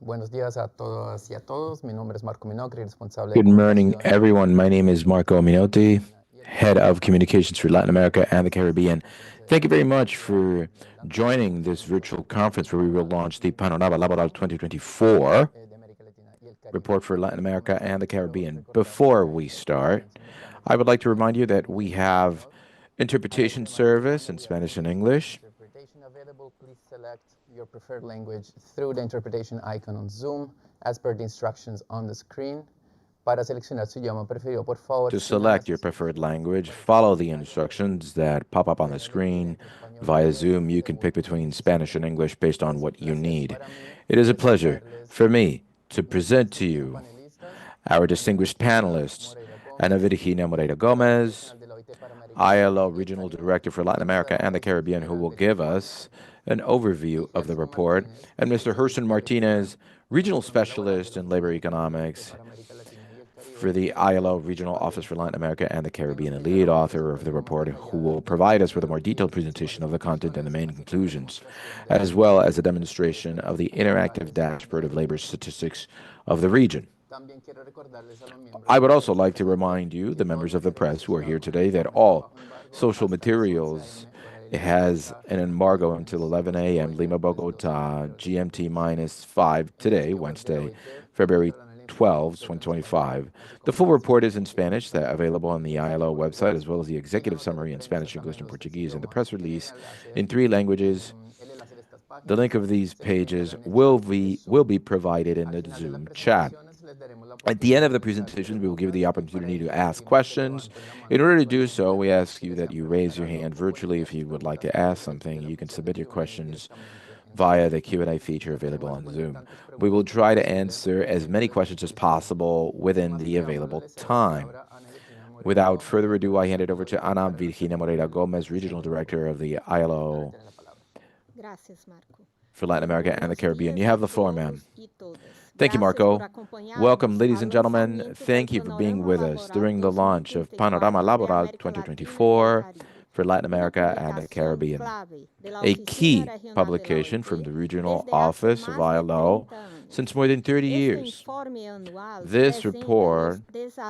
Buenos días a todas y a todos. Mi nombre es Marco Minocri, responsable de Good morning, comunicación everyone. My name is Marco Minotti, Head of Communications for Latin America and the Caribbean. Thank you very much for joining this virtual conference where we will launch the Panorama Laboral 2024 de América Latina y el Caribe. report for Latin America and the Caribbean. Before we start, I would like to remind you that we have interpretation service in Spanish and English. Interpretation available. Please select your preferred language through the interpretation icon on Zoom as per the instructions on the screen. Para seleccionar su idioma preferido, por favor, To siga las select your preferred instrucciones. language, follow the instructions that pop up on the screen. Via Zoom, you can pick between Spanish and English based on what you need. It is a pleasure for me to present to you our distinguished panelists, Ana Virginia Moreira Gomez, ILO Regional Director for Latin America and the Caribbean, who will give us an overview of the report, and Mr. Herson Martinez, Regional Specialist in Labor Economics for the ILO Regional Office for Latin America and the Caribbean, and lead author of the report, who will provide us with a more detailed presentation of the content and the main conclusions, as well as a demonstration of the interactive dashboard of labor statistics of the region. I would also like to remind you, the members of the press who are here today, that all social materials has an embargo until 11 a.m. Lima, Bogota, GMT -5 today, Wednesday, February 12, 2025. The full report is in Spanish, that available on the ILO website, as well as the executive summary in Spanish, English, and Portuguese, and the press release in 3 languages. The link of these pages will be provided in the Zoom chat. At the end of the presentation, we will give you the opportunity to ask questions. In order to do so, we ask you that you raise your hand virtually if you would like to ask something. You can submit your questions via the Q&A feature available on Zoom. We will try to answer as many questions as possible within the available time. Without further ado, I hand it over to Ana Virginia Moreira Gomez, Regional Director of the ILO for Latin America and the Caribbean. You have the floor, ma'am. Thank you, Marco. Welcome, ladies and gentlemen. Thank you for being with us during the launch of Panorama Laboral 2024 for Latin America and the Caribbean, a key publication from the Regional Office of ILO since more than 30 years. This report,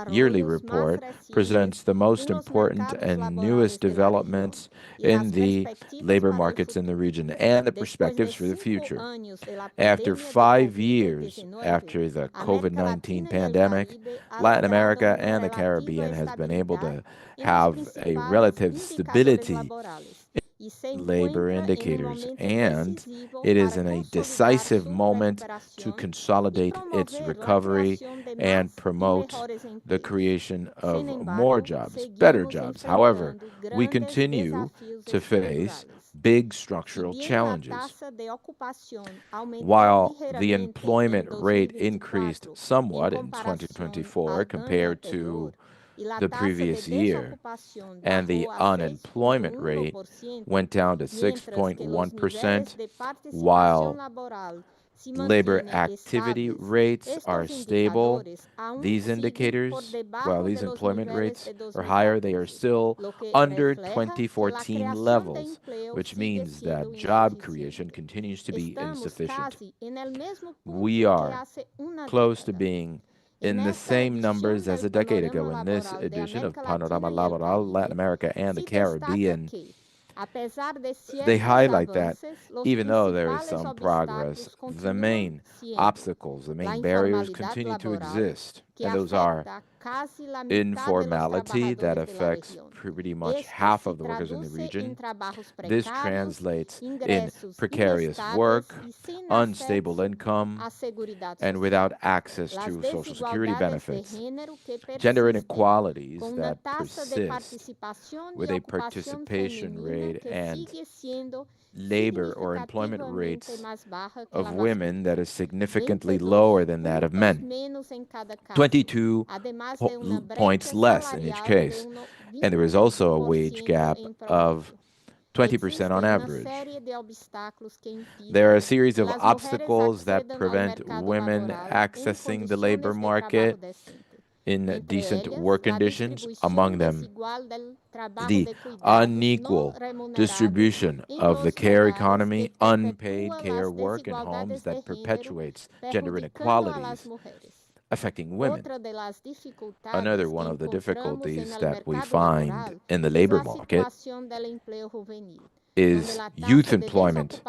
yearly report, presents the most important and newest developments in the labor markets in the region and the perspectives for the future. After 5 years after the COVID-19 pandemic, Latin America and the Caribbean has been able to have a relative stability in labor indicators, and it is in a decisive moment to consolidate its recovery and promote the creation of more jobs, better jobs. However, we continue to face big structural challenges. While the employment rate increased somewhat in 2024 compared to the previous year, and the unemployment rate went down to 6.1%, while labor activity rates are stable. These indicators, while these employment rates are higher, they are still under 2014 levels, which means that job creation continues to be insufficient. We are close to being in the same numbers as a decade ago. In this edition of Panorama Laboral, Latin America and the Caribbean, they highlight that even though there is some progress, the main obstacles, the main barriers continue to exist, and those are informality that affects pretty much half of the workers in the region. This translates in precarious work, unstable income, and without access to social security benefits. Gender inequalities that persist with a participation rate and labor or employment rates of women that is significantly lower than that of men, 22 points less in each case. And there is also a wage gap of 20% on average. There are a series of obstacles that prevent women accessing the labor market. in decent work conditions, among them the unequal distribution of the care economy, unpaid care work in homes that perpetuates gender inequalities affecting women. Another one of the difficulties that we find in the labor market is youth employment,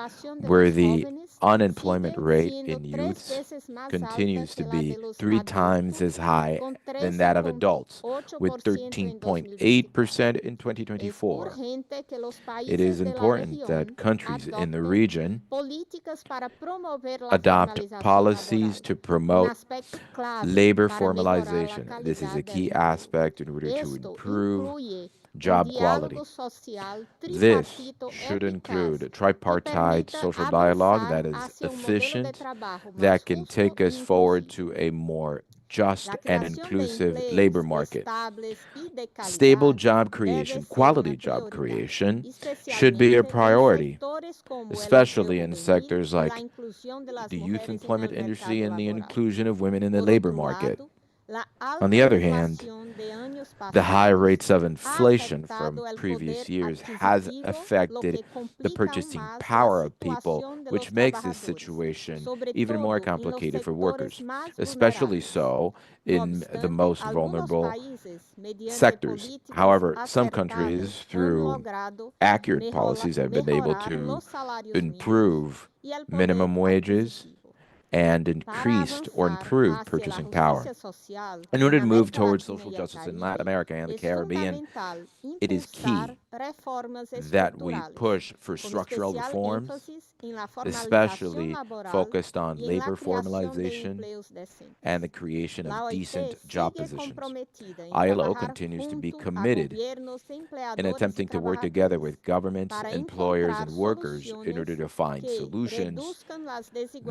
where the unemployment rate in youths continues to be 3 times as high than that of adults, with 13.8% in 2024. It is important that countries in the region adopt policies to promote labor formalization. This is a key aspect in order to improve job quality. This should include a tripartite social dialogue that is efficient, that can take us forward to a more just and inclusive labor market. Stable job creation, quality job creation, should be a priority, especially in sectors like the youth employment industry and the inclusion of women in the labor market. On the other hand, the high rates of inflation from previous years has affected the purchasing power of people, which makes this situation even more complicated for workers, especially so in the most vulnerable sectors. However, some countries, through accurate policies, have been able to improve minimum wages and increased or improved purchasing power. In order to move towards social justice in Latin America and the Caribbean, it is key that we push for structural reforms, especially focused on labor formalization and the creation of decent job positions. ILO continues to be committed in attempting to work together with governments, employers, and workers in order to find solutions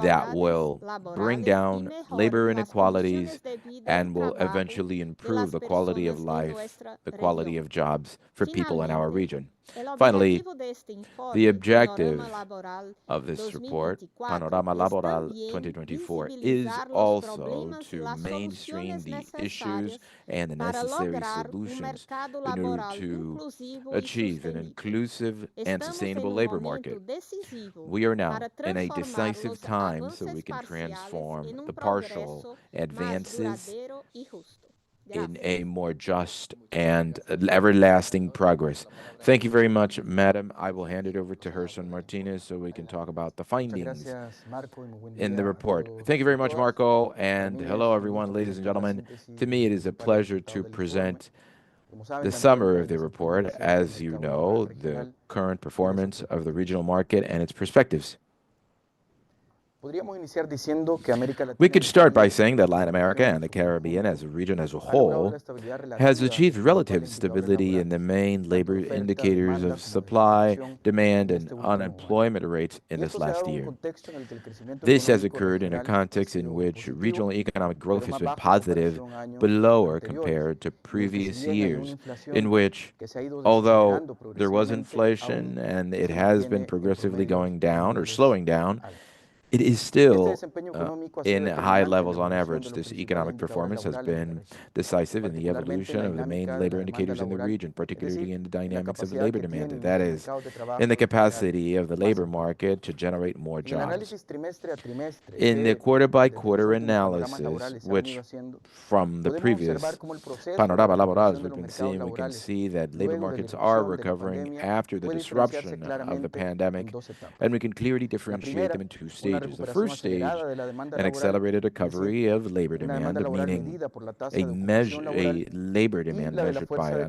that will bring down labor inequalities and will eventually improve the quality of life, the quality of jobs for people in our region. Finally, the objective of this report, Panorama Laboral 2024, is also to mainstream the issues and the necessary solutions in order to achieve an inclusive and sustainable labor market. We are now in a decisive time so we can transform the partial advances in a more just and everlasting progress. Thank you very much, Madam. I will hand it over to Gerson Martinez so we can talk about the findings in the report. Thank you very much, Marco, and hello, everyone, ladies and gentlemen. To me, it is a pleasure to present the summary of the report, as you know, the current performance of the regional market and its perspectives. We could start by saying that Latin America and the Caribbean as a region as a whole has achieved relative stability in the main labor indicators of supply, demand, and unemployment rates in this last year. This has occurred in a context in which regional economic growth has been positive, but lower compared to previous years, in which, although there was inflation and it has been progressively going down or slowing down, it is still in high levels on average. This economic performance has been decisive in the evolution of the main labor indicators in the region, particularly in the dynamics of labor demand, that is, in the capacity of the labor market to generate more jobs. In the quarter-by-quarter analysis, which from the previous Panorama Laboral we've been seeing, we can see that labor markets are recovering after the disruption of the pandemic, and we can clearly differentiate them in two stages. The first stage, an accelerated recovery of labor demand, meaning a labor demand measured by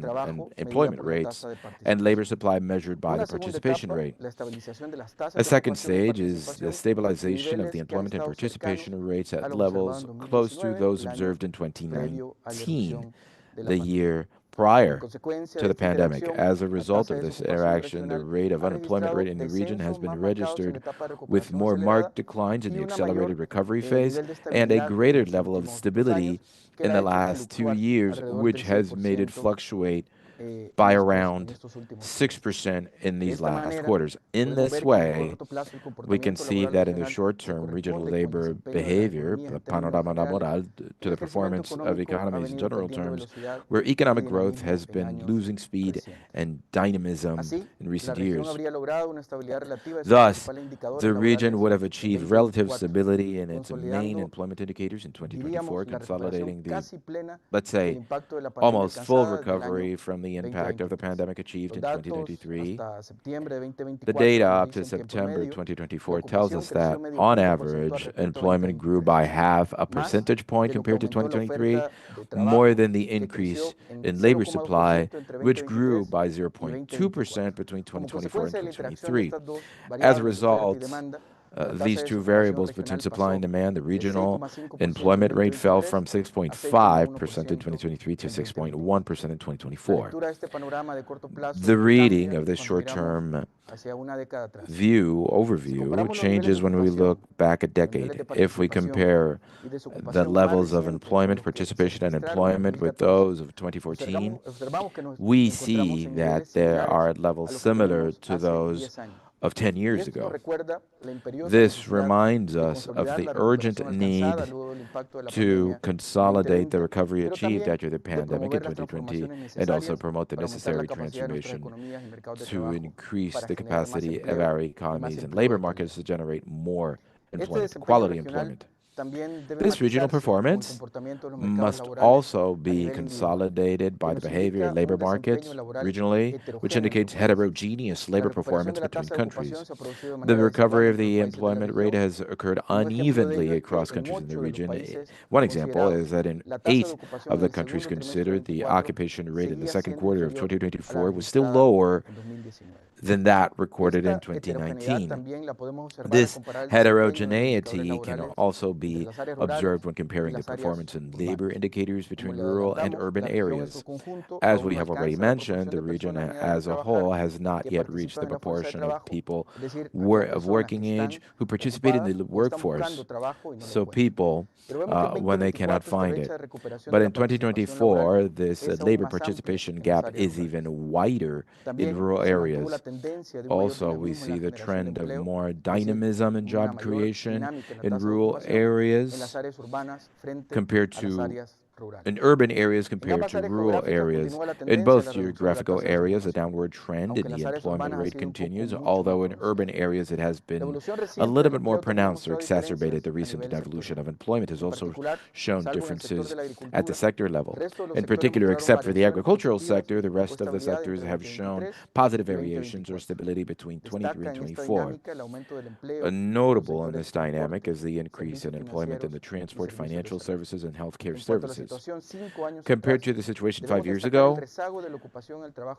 employment rates and labor supply measured by the participation rate. A second stage is the stabilization of the employment and participation rates at levels close to those observed in 2019, the year prior to the pandemic. As a result of this interaction, the rate of unemployment rate in the region has been registered with more marked declines in the accelerated recovery phase and a greater level of stability in the last 2 years, which has made it fluctuate by around 6% in these last quarters. In this way, we can see that in the short term, regional labor behavior, the panorama laboral, to the performance of economies in general terms, where economic growth has been losing speed and dynamism in recent years. Thus, the region would have achieved relative stability in its main employment indicators in 2024, consolidating the, let's say, almost full recovery from the impact of the pandemic achieved in 2023. The data up to September 2024 tells us that, on average, employment grew by half a percentage point compared to 2023, more than the increase in labor supply, which grew by 0.2% between 2024 and 2023. As a result, these two variables between supply and demand, the regional employment rate fell from 6.5% in 2023 to 6.1% in 2024. The reading of this short-term overview changes when we look back a decade. If we compare the levels of employment, participation, and employment with those of 2014, we see that there are levels similar to those of 10 years ago. This reminds us of the urgent need to consolidate the recovery achieved after the pandemic in 2020 and also promote the necessary transformation to increase the capacity of our economies and labor markets to generate more employment, quality employment. This regional performance must also be consolidated by the behavior of labor markets regionally, which indicates heterogeneous labor performance between countries. The recovery of the employment rate has occurred unevenly across countries in the region. One example is that in 8 of the countries considered, the occupation rate in the second quarter of 2024 was still lower than that recorded in 2019. This heterogeneity can also be observed when comparing the performance in labor indicators between rural and urban areas. As we have already mentioned, the region as a whole has not yet reached the proportion of people of working age who participate in the workforce, so people when they cannot find it. But in 2024, this labor participation gap is even wider in rural areas. Also, we see the trend of more dynamism in job creation in rural areas compared to in urban areas compared to rural areas. In both geographical areas, a downward trend in the employment rate continues, although in urban areas it has been a little bit more pronounced or exacerbated. The recent evolution of employment has also shown differences at the sector level. In particular, except for the agricultural sector, the rest of the sectors have shown positive variations or stability between 23 and 24. Notable in this dynamic is the increase in employment in the transport, financial services, and healthcare services. Compared to the situation 5 years ago,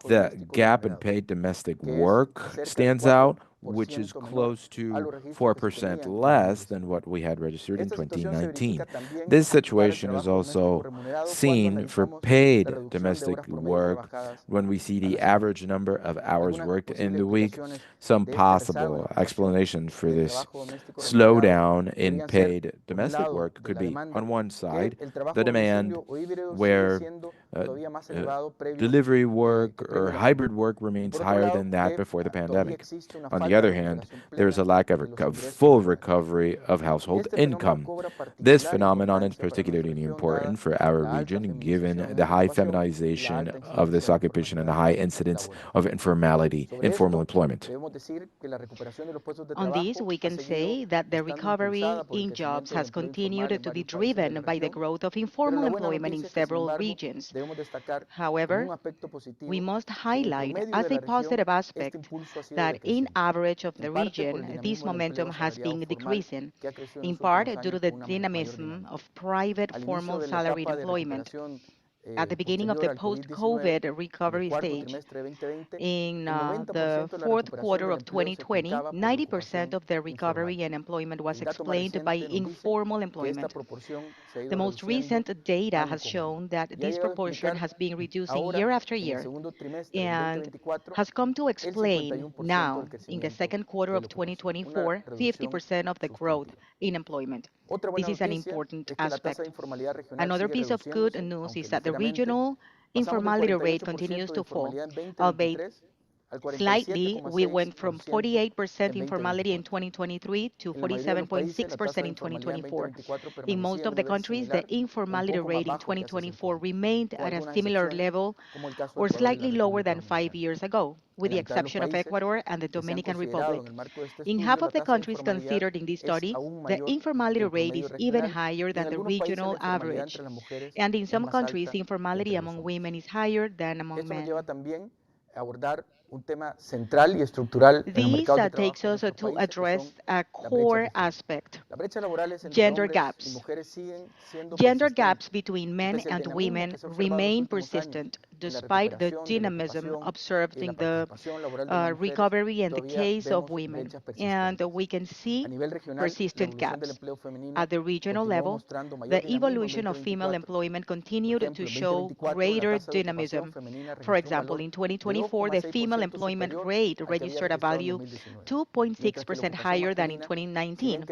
the gap in paid domestic work stands out, which is close to 4% less than what we had registered in 2019. This situation is also seen for paid domestic work when we see the average number of hours worked in the week. Some possible explanation for this slowdown in paid domestic work could be, on one side, the demand where delivery work or hybrid work remains higher than that before the pandemic. On the other hand, there is a lack of full recovery of household income. This phenomenon is particularly important for our region, given the high feminization of this occupation and the high incidence of informal employment. On this, we can say that the recovery in jobs has continued to be driven by the growth of informal employment in several regions. However, we must highlight as a positive aspect that in average of the region, this momentum has been decreasing, in part due to the dynamism of private formal salaried employment. At the beginning of the post-COVID recovery stage, in the fourth quarter of 2020, 90% of the recovery and employment was explained by informal employment. The most recent data has shown that this proportion has been reducing year after year and has come to explain now, in the second quarter of 2024, 50% of the growth in employment. This is an important aspect. Another piece of good news is that the regional informality rate continues to fall, albeit slightly. We went from 48% informality in 2023 to 47.6% in 2024. In most of the countries, the informality rate in 2024 remained at a similar level or slightly lower than 5 years ago, with the exception of Ecuador and the Dominican Republic. In half of the countries considered in this study, the informality rate is even higher than the regional average, and in some countries, informality among women is higher than among men. This takes us to address a core aspect: gender gaps. Gender gaps between men and women remain persistent despite the dynamism observed in the recovery and the case of women. And we can see persistent gaps. At the regional level, the evolution of female employment continued to show greater dynamism. For example, in 2024, the female employment rate registered a value 2.6% higher than in 2019,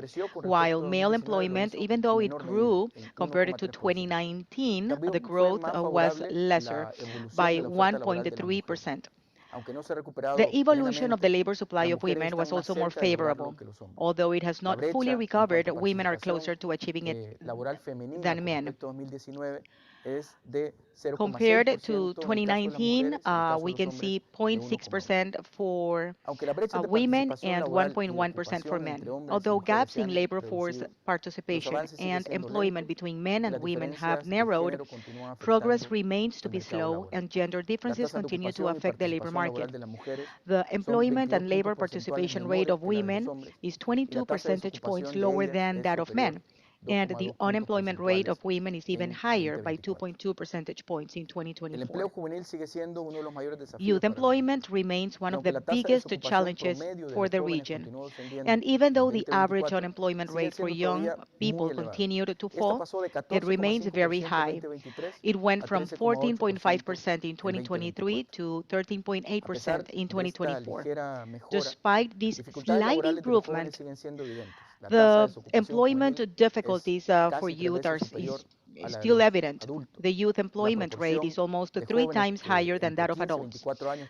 while male employment, even though it grew compared to 2019, the growth was lesser by 1.3%. The evolution of the labor supply of women was also more favorable. Although it has not fully recovered, women are closer to achieving it than men. Compared to 2019, we can see 0.6% for women and 1.1% for men. Although gaps in labor force participation and employment between men and women have narrowed, progress remains to be slow and gender differences continue to affect the labor market. The employment and labor participation rate of women is 22 percentage points lower than that of men, and the unemployment rate of women is even higher by 2.2 percentage points in 2024. Youth employment remains one of the biggest challenges for the region. And even though the average unemployment rate for young people continued to fall, it remains very high. It went from 14.5% in 2023 to 13.8% in 2024. Despite this slight improvement, the employment difficulties for youth is still evident. The youth employment rate is almost 3 times higher than that of adults.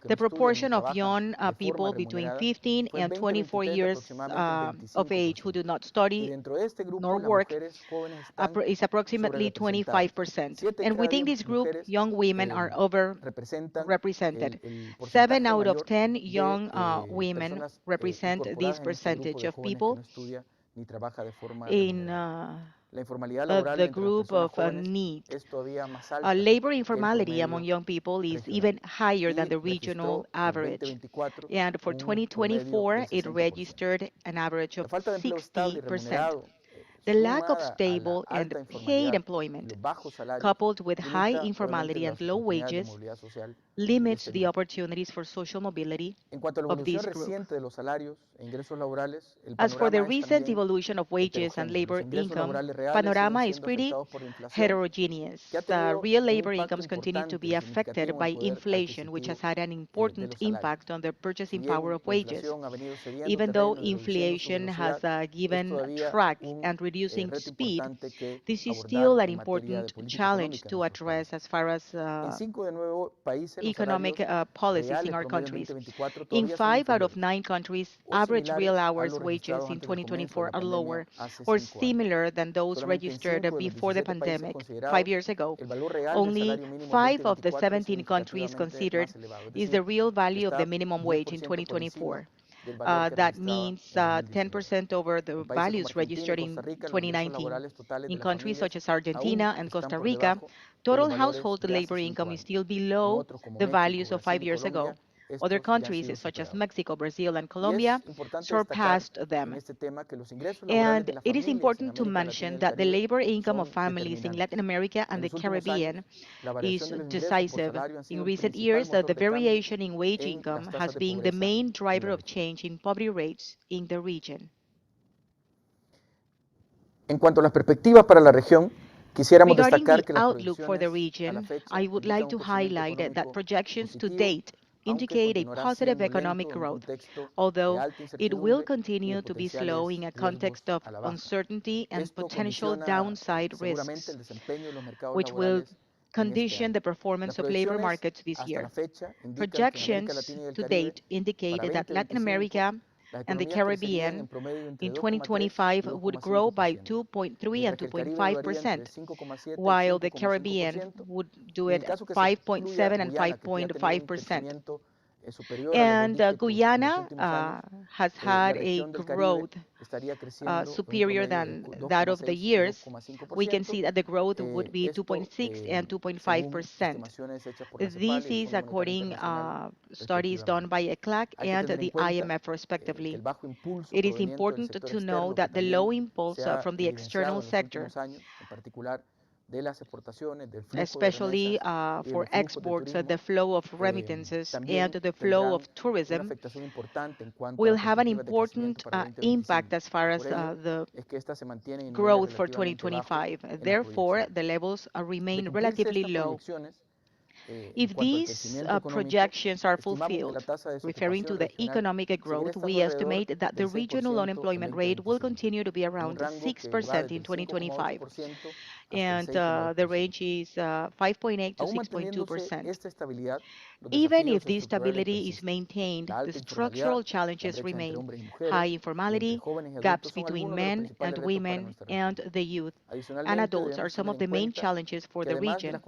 The proportion of young people between 15 and 24 years of age who do not study nor work is approximately 25%. And within this group, young women are overrepresented. 7 out of 10 young women represent this percentage of people in the group of need. Labor informality among young people is even higher than the regional average. And for 2024, it registered an average of 60%. The lack of stable and paid employment, coupled with high informality and low wages, limits the opportunities for social mobility of this group. As for the recent evolution of wages and labor income, panorama is pretty heterogeneous. Real labor incomes continue to be affected by inflation, which has had an important impact on the purchasing power of wages. Even though inflation has given track and reducing speed, this is still an important challenge to address as far as economic policies in our countries. In 5 out of 9 countries, average real hours wages in 2024 are lower or similar than those registered before the pandemic 5 years ago. Only 5 of the 17 countries considered is the real value of the minimum wage in 2024. That means 10% over the values registered in 2019. In countries such as Argentina and Costa Rica, total household labor income is still below the values of 5 years ago. Other countries, such as Mexico, Brazil, and Colombia, surpassed them. And it is important to mention that the labor income of families in Latin America and the Caribbean is decisive. In recent years, the variation in wage income has been the main driver of change in poverty rates in the region. Regarding the outlook for the region, I would like to highlight that projections to date indicate a positive economic growth, although it will continue to be slow in a context of uncertainty and potential downside risks, which will condition the performance of labor markets this year. Projections to date indicate that Latin America and the Caribbean in 2025 would grow by 2.3 and 2.5%, while the Caribbean would do it 5.7 and 5.5%. And Guyana has had a growth superior than that of the years. We can see that the growth would be 2.6 and 2.5%. This is according studies done by ECLAC and the IMF respectively. It is important to know that the low impulse from the external sector, especially for exports, the flow of remittances and the flow of tourism will have an important impact as far as the growth for 2025. Therefore, the levels remain relatively low. If these projections are fulfilled, referring to the economic growth, we estimate that the regional unemployment rate will continue to be around 6% in 2025, and the range is 5.8 to 6.2%. Even if this stability is maintained, the structural challenges remain: high informality, gaps between men and women, and the youth and adults are some of the main challenges for the region.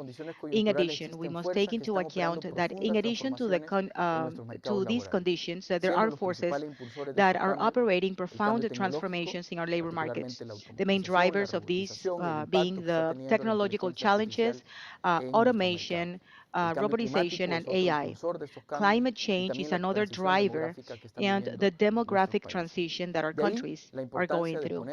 In addition, we must take into account that in addition to these conditions, there are forces that are operating profound transformations in our labor markets. The main drivers of these being the technological challenges, automation, robotization, and AI. Climate change is another driver, and the demographic transition that our countries are going through.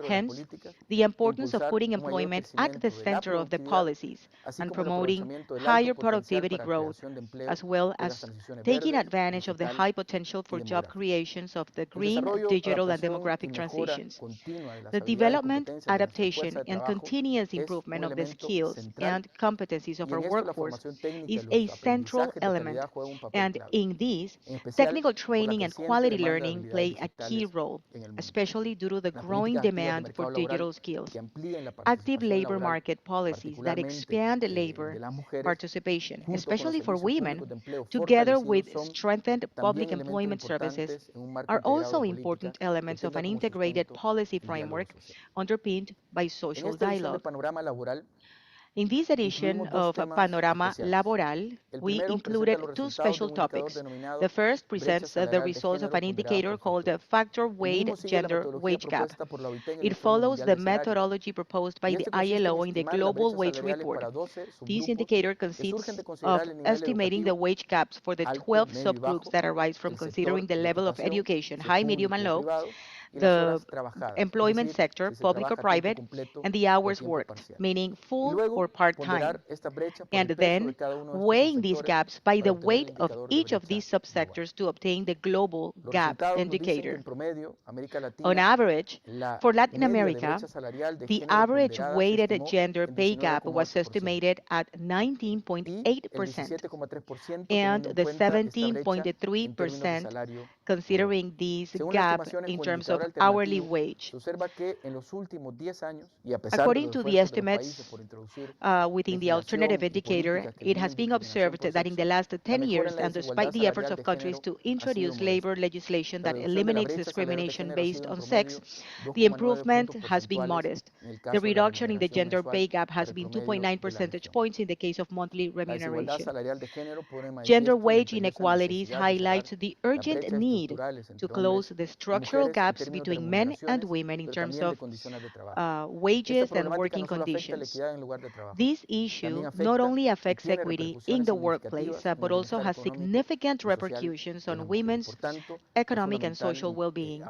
Hence, the importance of putting employment at the center of the policies and promoting higher productivity growth, as well as taking advantage of the high potential for job creations of the green, digital, and demographic transitions. The development, adaptation, and continuous improvement of the skills and competencies of our workforce is a central element, and in this, technical training and quality learning play a key role, especially due to the growing demand for digital skills. Active labor market policies that expand labor participation, especially for women, together with strengthened public employment services, are also important elements of an integrated policy framework underpinned by social dialogue. In this edition of Panorama Laboral, we included two special topics. The first presents the results of an indicator called the Factor Weight Gender Wage Gap. It follows the methodology proposed by the ILO in the Global Wage Report. This indicator consists of estimating the wage gaps for the 12 subgroups that arise from considering the level of education, high, medium, and low, the employment sector, public or private, and the hours worked, meaning full or part-time, and then weighing these gaps by the weight of each of these subsectors to obtain the global gap indicator. On average, for Latin America, the average weighted gender pay gap was estimated at 19.8% and the 17.3% considering this gap in terms of hourly wage. According to the estimates within the alternative indicator, it has been observed that in the last 10 years, and despite the efforts of countries to introduce labor legislation that eliminates discrimination based on sex, the improvement has been modest. The reduction in the gender pay gap has been 2.9 percentage points in the case of monthly remuneration. Gender wage inequalities highlights the urgent need to close the structural gaps between men and women in terms of wages and working conditions. This issue not only affects equity in the workplace, but also has significant repercussions on women's economic and social well-being.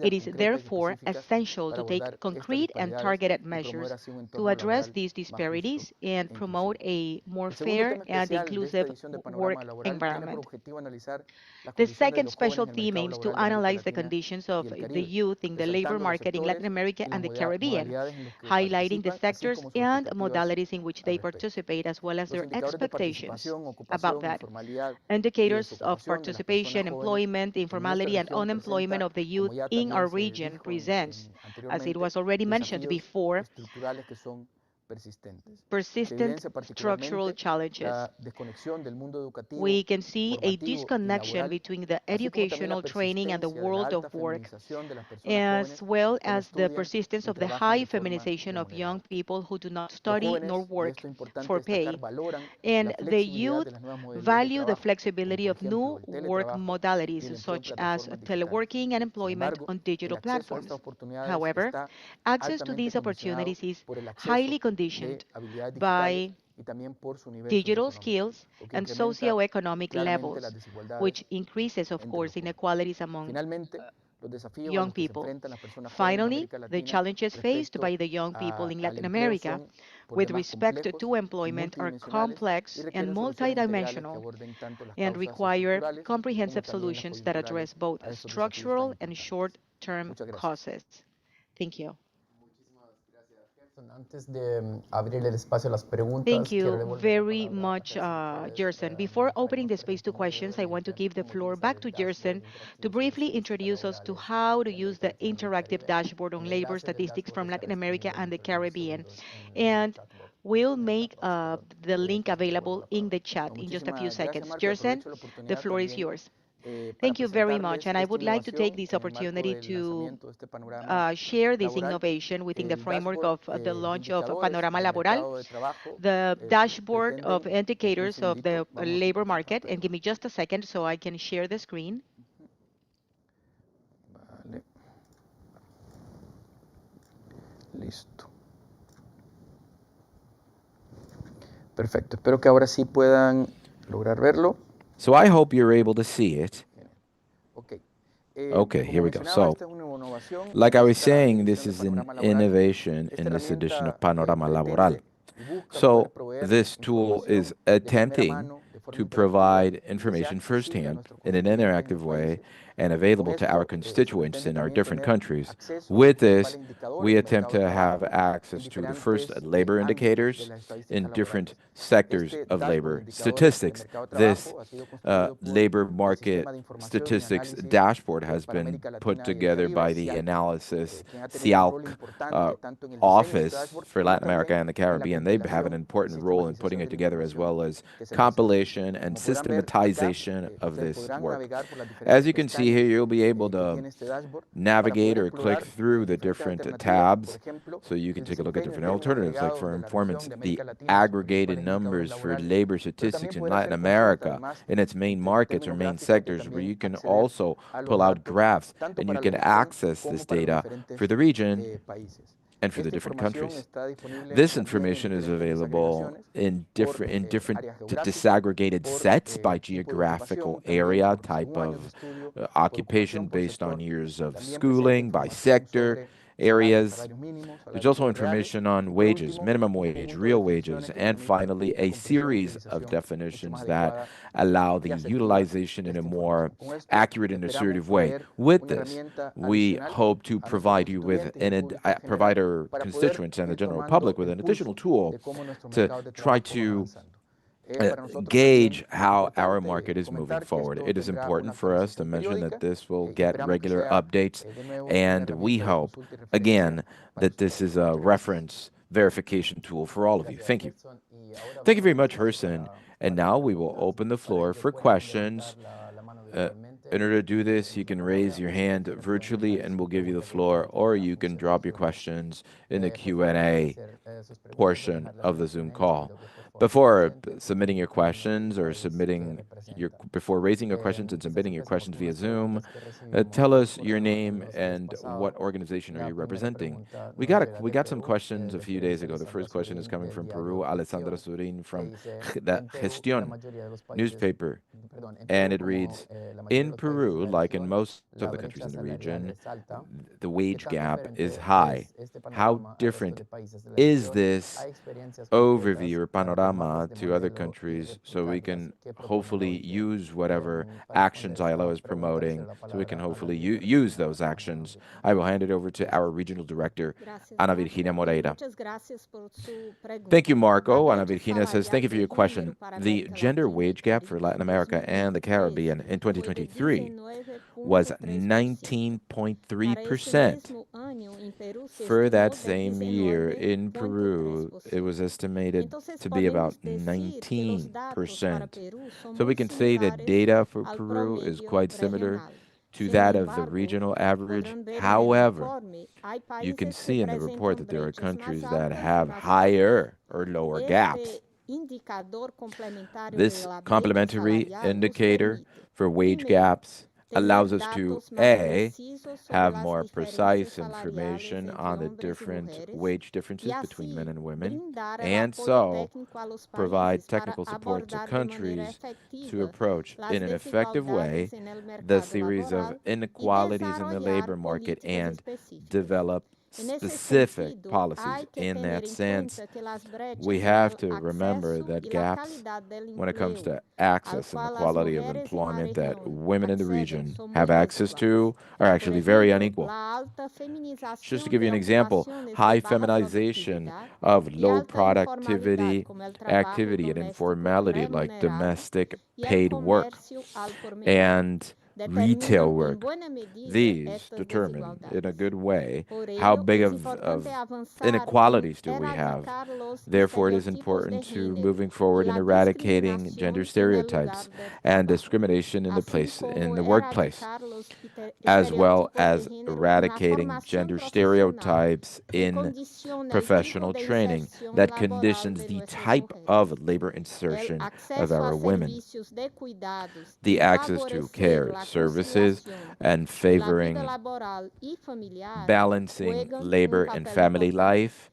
It is therefore essential to take concrete and targeted measures to address these disparities and promote a more fair and inclusive work environment. The second special theme aims to analyze the conditions of the youth in the labor market in Latin America and the Caribbean, highlighting the sectors and modalities in which they participate, as well as their expectations about that. Indicators of participation, employment, informality, and unemployment of the youth in our region presents, as it was already mentioned before, persistent structural challenges. We can see a disconnection between the educational training and the world of work, as well as the persistence of the high feminization of young people who do not study nor work for pay. And the youth value the flexibility of new work modalities, such as teleworking and employment on digital platforms. However, access to these opportunities is highly conditioned by digital skills and socioeconomic levels, which increases, of course, inequalities among young people. Finally, the challenges faced by the young people in Latin America with respect to employment are complex and multidimensional and require comprehensive solutions that address both structural and short-term causes. Thank you. Thank you very much, Gerson. Before opening the space to questions, I want to give the floor back to Gerson to briefly introduce us to how to use the interactive dashboard on labor statistics from Latin America and the Caribbean. And we'll make the link available in the chat in just a few seconds. Gerson, the floor is yours. Thank you very much. And I would like to take this opportunity to share this innovation within the framework of the launch of Panorama Laboral, the dashboard of indicators of the labor market. And give me just a second so I can share the screen. Listo. Perfecto. Espero que ahora sí puedan lograr verlo. So I hope you're able to see it. Okay, here we go. So, like I was saying, this is an innovation in this edition of Panorama Laboral. So, this tool is attempting to provide information firsthand in an interactive way and available to our constituents in our different countries. With this, we attempt to have access to the first labor indicators in different sectors of labor statistics. This labor market statistics dashboard has been put together by the Analysis CIALC office for Latin America and the Caribbean. They have an important role in putting it together, as well as compilation and systematization of this work. As you can see here, you'll be able to navigate or click through the different tabs, so you can take a look at different alternatives. Like for informants, the aggregated numbers for labor statistics in Latin America in its main markets or main sectors, where you can also pull out graphs and you can access this data for the region and for the different countries. This information is available in different disaggregated sets by geographical area, type of occupation based on years of schooling, by sector, areas. There's also information on wages, minimum wage, real wages, and finally a series of definitions that allow the utilization in a more accurate and assertive way. With this, we hope to provide you with provide our constituents and the general public with an additional tool to try to gauge how our market is moving forward. It is important for us to mention that this will get regular updates, and we hope, again, that this is a reference verification tool for all of you. Thank you. Thank you very much, Gerson. And now we will open the floor for questions. In order to do this, you can raise your hand virtually and we'll give you the floor, or you can drop your questions in the Q&A portion of the Zoom call. Before submitting your questions or before raising your questions and submitting your questions via Zoom, tell us your name and what organization are you representing. We got some questions a few days ago. The first question is coming from Peru, Alessandra Surin from the Gestión newspaper, and it reads, in Peru, like in most of the countries in the region, the wage gap is high. How different is this overview or panorama to other countries, so we can hopefully use whatever actions ILO is promoting, so we can hopefully use those actions? I will hand it over to our regional director, Ana Virginia Moreira. Thank you, Marco. Ana Virginia says, thank you for your question. The gender wage gap for Latin America and the Caribbean in 2023 was 19.3%. For that same year in Peru, it was estimated to be about 19%. So we can say that data for Peru is quite similar to that of the regional average. However, you can see in the report that there are countries that have higher or lower gaps. This complementary indicator for wage gaps allows us to A, have more precise information on the different wage differences between men and women, and so provide technical support to countries to approach in an effective way the series of inequalities in the labor market and develop specific policies. In that sense, we have to remember that gaps when it comes to access and the quality of employment that women in the region have access to are actually very unequal. Just to give you an example, high feminization of low productivity activity and informality like domestic paid work and retail work. These determine in a good way how big of inequalities do we have. Therefore, it is important to moving forward in eradicating gender stereotypes and discrimination in the workplace, as well as eradicating gender stereotypes in professional training that conditions the type of labor insertion of our women. The access to care services and favoring balancing labor and family life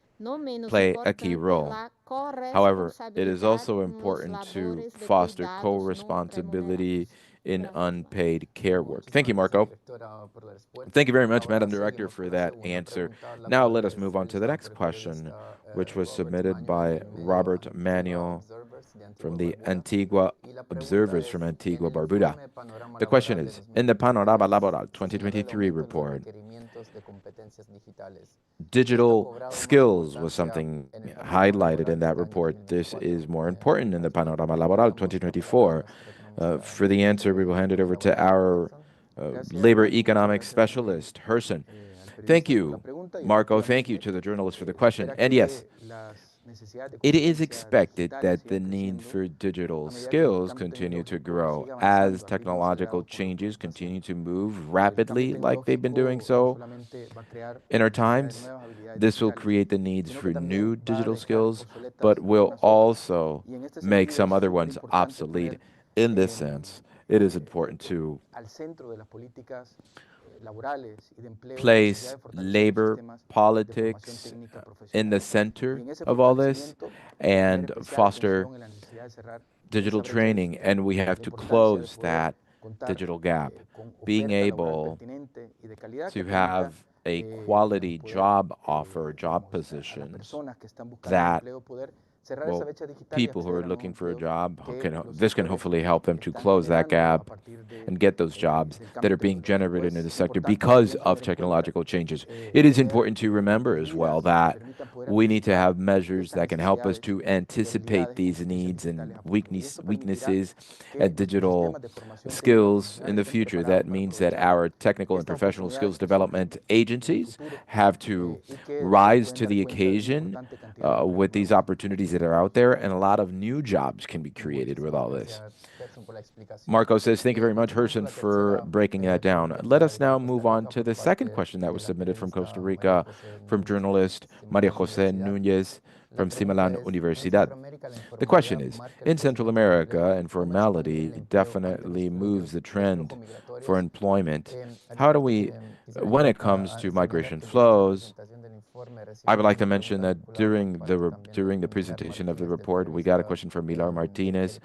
play a key role. However, it is also important to foster co-responsibility in unpaid care work. Thank you, Marco. Thank you very much, Madam Director, for that answer. Now let us move on to the next question, which was submitted by Robert Manuel from the Antigua Observers from Antigua Barbuda. The question is, in the Panorama Laboral 2023 report, digital skills was something highlighted in that report. This is more important in the Panorama Laboral 2024. For the answer, we will hand it over to our labor economics specialist, Herson. Thank you, Marco. Thank you to the journalist for the question. And yes, it is expected that the need for digital skills continue to grow as technological changes continue to move rapidly like they've been doing so in our times. This will create the needs for new digital skills, but will also make some other ones obsolete. In this sense, it is important to place labor politics in the center of all this and foster digital training, and we have to close that digital gap. Being able to have a quality job offer, job positions that people who are looking for a job, this can hopefully help them to close that gap and get those jobs that are being generated in the sector because of technological changes. It is important to remember as well that we need to have measures that can help us to anticipate these needs and weaknesses at digital skills in the future. That means that our technical and professional skills development agencies have to rise to the occasion with these opportunities that are out there, and a lot of new jobs can be created with all this. Marco says, thank you very much, Herson, for breaking that down. Let us now move on to the second question that was submitted from Costa Rica from journalist Maria Jose Nunez from Similan Universidad. The question is, in Central America, informality definitely moves the trend for employment. How do we, when it comes to migration flows, I would like to mention that during the presentation of the report, we got a question from Milar Martinez,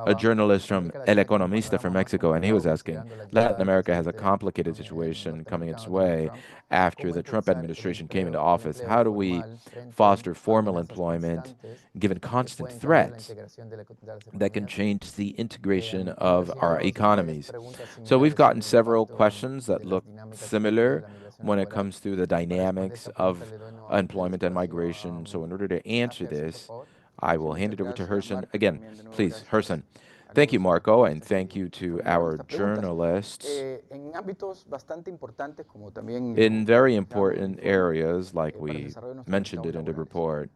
a journalist from El Economista from Mexico, and he was asking, Latin America has a complicated situation coming its way after the Trump administration came into office. How do we foster formal employment given constant threats that can change the integration of our economies? So we've gotten several questions that look similar when it comes to the dynamics of employment and migration. So in order to answer this, I will hand it over to Herson. Again, please, Herson. Thank you, Marco, and thank you to our journalists. In very important areas, like we mentioned it in the report,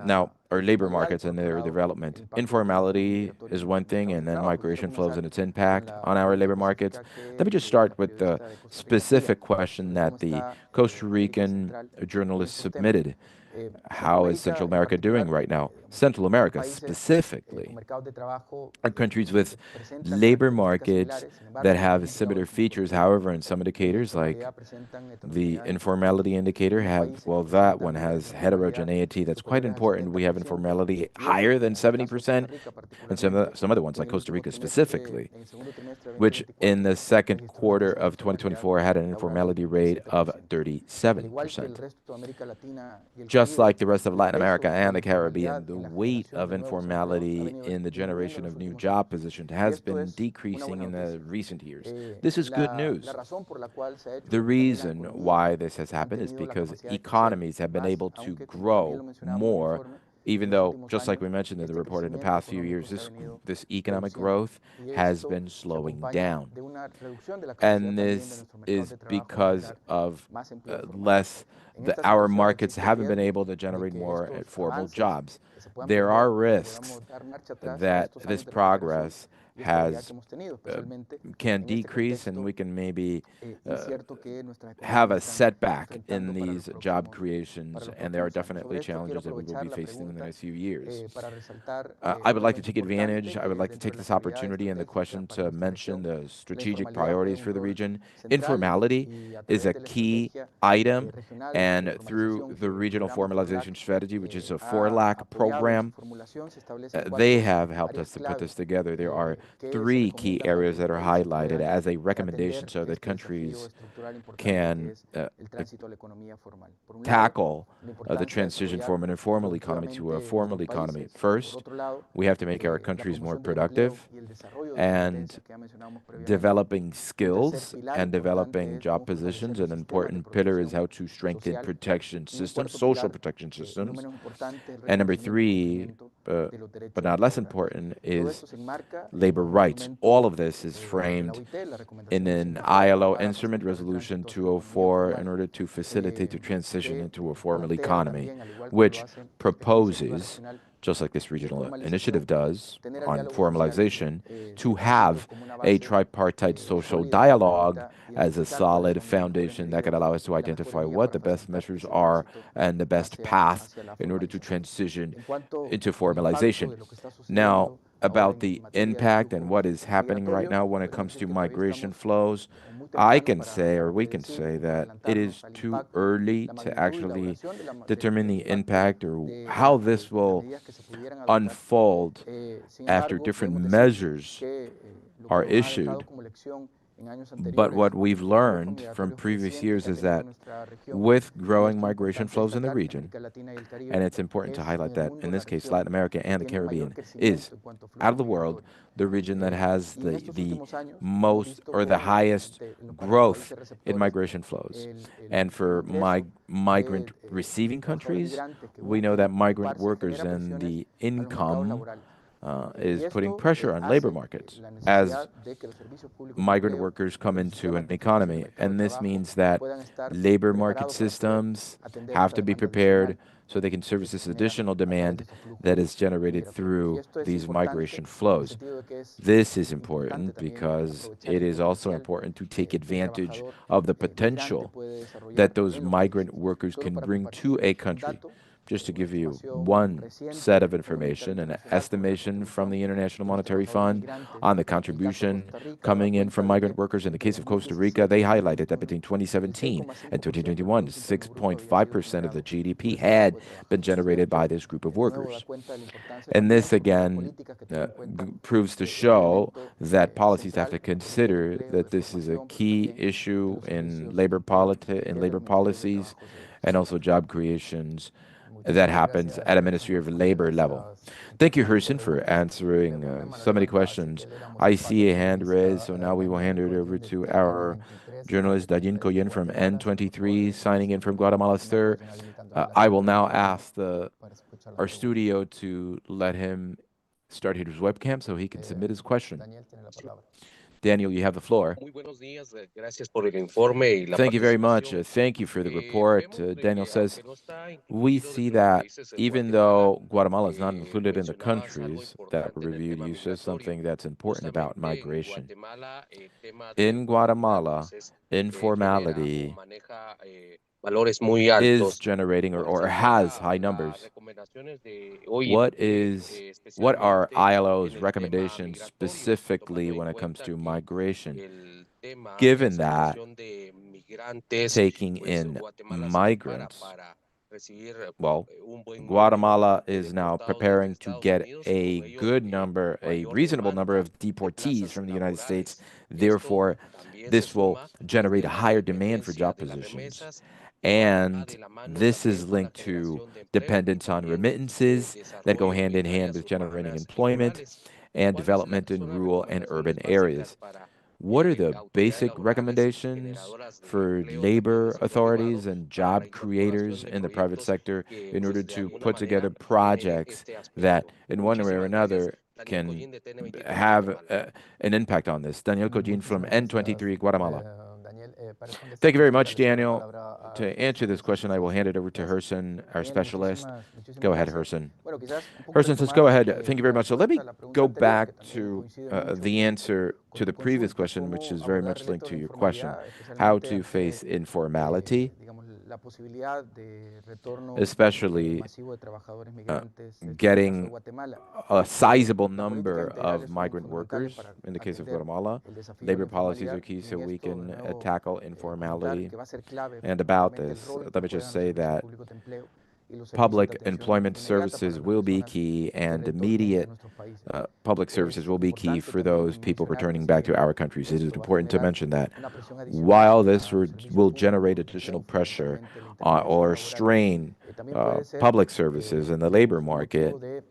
now, our labor markets and their development. Informality is one thing, and then migration flows and its impact on our labor markets. Let me just start with the specific question that the Costa Rican journalist submitted. How is Central America doing right now? Central America specifically are countries with labor markets that have similar features. However, in some indicators, like the informality indicator, that one has heterogeneity that's quite important. We have informality higher than 70%, and some other ones, like Costa Rica specifically, which in the second quarter of 2024 had an informality rate of 37%. Just like the rest of Latin America and the Caribbean, the weight of informality in the generation of new job positions has been decreasing in the recent years. This is good news. The reason why this has happened is because economies have been able to grow more, even though, just like we mentioned in the report, in the past few years, this economic growth has been slowing down. And this is because of our markets haven't been able to generate more formal jobs. There are risks that this progress can decrease, and we can maybe have a setback in these job creations, and there are definitely challenges that we will be facing in the next few years. I would like to take advantage, I would like to take this opportunity in the question to mention the strategic priorities for the region. Informality is a key item, and through the regional formalization strategy, which is a 4-LAC program, they have helped us to put this together. There are 3 key areas that are highlighted as a recommendation so that countries can tackle the transition from an informal economy to a formal economy. First, we have to make our countries more productive, and developing skills and developing job positions. An important pillar is how to strengthen protection systems, social protection systems. And number 3, but not less important, is labor rights. All of this is framed in an ILO instrument, Resolution 204, in order to facilitate the transition into a formal economy, which proposes, just like this regional initiative does on formalization, to have a tripartite social dialogue as a solid foundation that could allow us to identify what the best measures are and the best path in order to transition into formalization. Now, about the impact and what is happening right now when it comes to migration flows, I can say, or we can say, that it is too early to actually determine the impact or how this will unfold after different measures are issued. But what we've learned from previous years is that with growing migration flows in the region, and it's important to highlight that in this case, Latin America and the Caribbean is, out of the world, the region that has the most or the highest growth in migration flows. And for migrant receiving countries, we know that migrant workers and the income is putting pressure on labor markets as migrant workers come into an economy. And this means that labor market systems have to be prepared so they can service this additional demand that is generated through these migration flows. This is important because it is also important to take advantage of the potential that those migrant workers can bring to a country. Just to give you one set of information, an estimation from the International Monetary Fund on the contribution coming in from migrant workers. In the case of Costa Rica, they highlighted that between 2017 and 2021, 6.5% of the GDP had been generated by this group of workers. And this, again, proves to show that policies have to consider that this is a key issue in labor policies and also job creations that happens at a Ministry of Labor level. Thank you, Gerson, for answering so many questions. I see a hand raised, so now we will hand it over to our journalist, Dayin Coyen from N23, signing in from Guatemala Stir. I will now ask our studio to let him start his webcam so he can submit his question. Daniel tiene la palabra. Daniel, you have the floor. Muy buenos días, gracias por el informe y la Thank you very much. participación. Thank you for the report. Vemos de Daniel que says, aunque no está we incluido see dentro de los that países, even Guatemala, though Guatemala is not included in the mencionabas algo countries that were importante en el reviewed, tema you said migratorio. something that's important about Justamente en migration. Guatemala, el tema de In Guatemala, pues, genera o informality maneja valores muy is altos. generating ¿Cuáles or serían has high las numbers. recomendaciones de hoy, What are especialmente ILO's en el tema recommendations migratorio, specifically tomando en when it comes cuenta to que migration? el tema de Given that aceptación de migrantes, taking pues in Guatemala se prepara migrants, para recibir well, un buen número Guatemala de is now deportados desde preparing to Estados get Unidos y a con ellos good number, a mayor reasonable number demanda of de deportees plazas from the United States. laborales. Esto Therefore, también se this will suma generate de a la higher demand for dependencia job de las positions. remesas y va And de la mano this también is con la linked to generación de empleo y dependence on también de remittances that go desarrollo hand in en hand áreas with generating urbanas y employment rurales. and ¿Cuáles development in son las rural and urban recomendaciones areas. básicas para What are the autoridades basic laborales recommendations generadoras de for empleo también labor de ciclo authorities privado and para la job creators incorporación de in the private proyectos sector que in order pues de to alguna put together manera genere projects este that, aspecto? in one way or Muchísimas gracias. another, Daniel can Collín de TN23 have Guatemala. an impact on this? Daniel Cogin from Muchísimas gracias, N23 Guatemala. Daniel. Para esta Thank you very pregunta much, le cedo la Daniel. palabra a To answer Gerson de this question, I will hand it over to Gracias. Herson, our Daniel, specialist. muchísimas Go ahead, gracias. Herson. Bueno, quizás un poco Herson says, go retomando ahead. Thank you very la much. So let me respuesta a la pregunta go anterior, back que también to coincide mucho the answer to con the tu previous consulta, question, which cómo is very abordar much el linked reto de to la your question. informalidad, How especialmente to ante, face informality, digamos, la posibilidad de retorno especially masivo de trabajadores migrantes, en este caso de getting Guatemala. a sizable Las políticas number of integrales son migrant fundamentales workers. para In the case of atender Guatemala, el desafío de la labor policies informalidad are key y so en we esto, de can nuevo, tackle comentar informality. que va a ser clave And about realmente el this, rol que let me just juegan los say servicios that públicos de empleo y los servicios de public atención employment inmediata para services las will be personas key, que and retornen de immediate nuestros países. public services Es will be key importante for también those people mencionar returning pues, back to que our countries. It is esto va a important to generar mention that una presión adicional while this a los servicios will generate públicos de additional empleo, pressure fundamentalmente la intermediación or laboral, strain también puede ser public services in the labor digamos, un market, motivo de,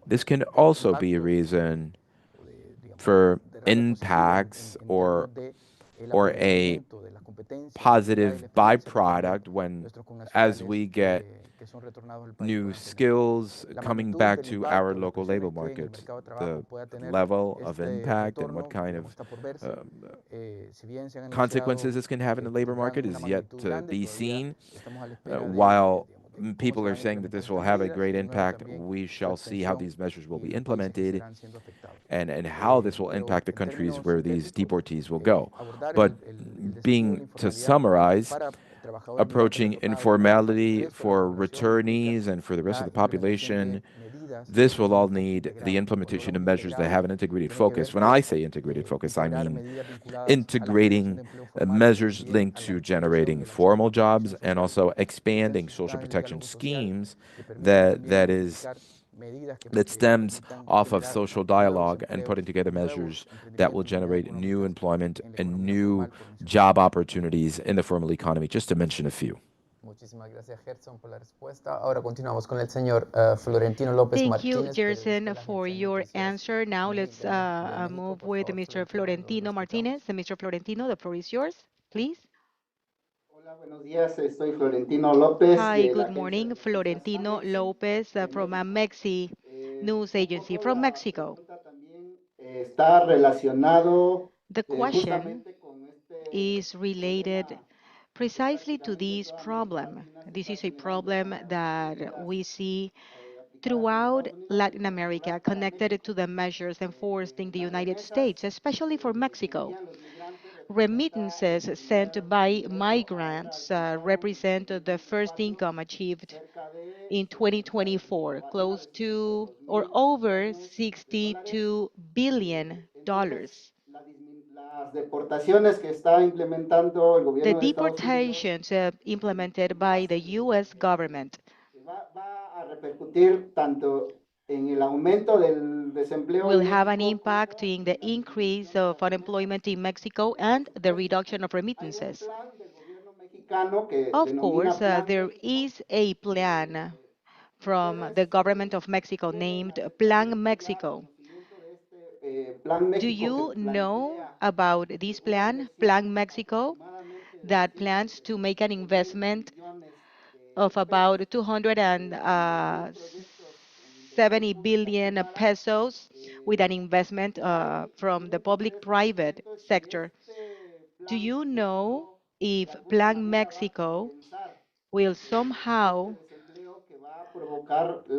this can de also be a impactos reason o de, digamos, for de rasgos positivos impacts en or términos de el a aprovechamiento de las competencias, la habilidad y la positive experiencia que tienen byproduct when nuestros as connacionales we get que son retornados al país new por antemano. skills La coming magnitud back del to our impacto, las local labor presiones que en el markets, mercado de trabajo the pueda tener level of este impact and what retorno, kind digamos, of está por verse. Si bien se han anunciado consequences this can have in the labor tendrán market una is yet magnitud to grande, be todavía seen. estamos a la espera While digamos, de cómo se people are van a saying that implementar this will estas have a medidas great y de nuevo impact, también we su shall see how extensión these measures will y be los países que implemented serán siendo afectados. and how this will Pero impact the en countries términos where these sintéticos, deportees will go. abordar But el desafío de la being to informalidad summarize, para trabajadores migrantes approaching retornados y para el informality resto de la for población implica returnees and for the rest of la the implementación population, de medidas this con will un all enfoque need the integrado. Cuando implementation of hablamos de measures that integrado, have an integrated tiene que focus. ver When I con say integrated focus, I integrar mean medidas vinculadas a la generación integrating de empleo formal, pero measures también linked a la to ampliación generating del acceso a formal la jobs protección and social, also expanding social intensificar el protection diálogo social schemes que permitan that también that is identificar medidas that que stems permitan off of generar social nuevos dialogue and empleos, putting together nuevos measures that will emprendimientos, nuevas generate new económicas employment en la and economía new formal, por mencionar job algunos. opportunities in the formal economy, just to mention a few. Muchísimas gracias, Gerson, por la respuesta. Ahora continuamos con el señor Florentino López Thank you, Martínez, periodista de Gerson, la for agencia de your noticias answer. Now let's de México. move Por with favor, Mr. Florentino, lo Florentino escuchamos. Martinez. Mr. Florentino, the floor is yours, please. Hola, buenos días. Estoy Florentino López Hi, de la good agencia de morning. noticias Florentino AMEXI Lopez de from México. Mexi News Un Agency poco from la Mexico. pregunta también está relacionado The question justamente con is este related problema que precisely to prácticamente this toda América problem. Latina se This está is a generando problem con las that medidas we see aplicadas en throughout Estados Unidos y en Latin America particular para connected to México. the measures enforced in the Las United remesas States, especially for que Mexico. envían los migrantes representa el Remittances primer sent by ingreso a haber migrants alcanzado en represent the first 2024 income achieved cerca de in 62, 2024, va a ser close de to 62 or mil over millones de dólares. $62 billion. Entonces, las deportaciones que está implementando el The gobierno de Estados Unidos deportations implemented by más the US government va a repercutir tanto en el aumento del desempleo will en have an México impact como in the en la increase disminución de of las remesas unemployment in Mexico y por and the supuesto reduction of hay un remittances. plan del gobierno mexicano que Of course, denomina Plan there México. is a plan from the Ustedes government of Mexico tienen named la Plan identidad, Mexico. conocimiento de este Plan Do México que you know plantea about this una plan, Plan inversión Mexico, aproximadamente de that plans to make an 220 investment millones de of pesos about 200 and en 10 proyectos en 70 billion pesos with an investment from the public-private sector. Do you know if Plan Mexico will somehow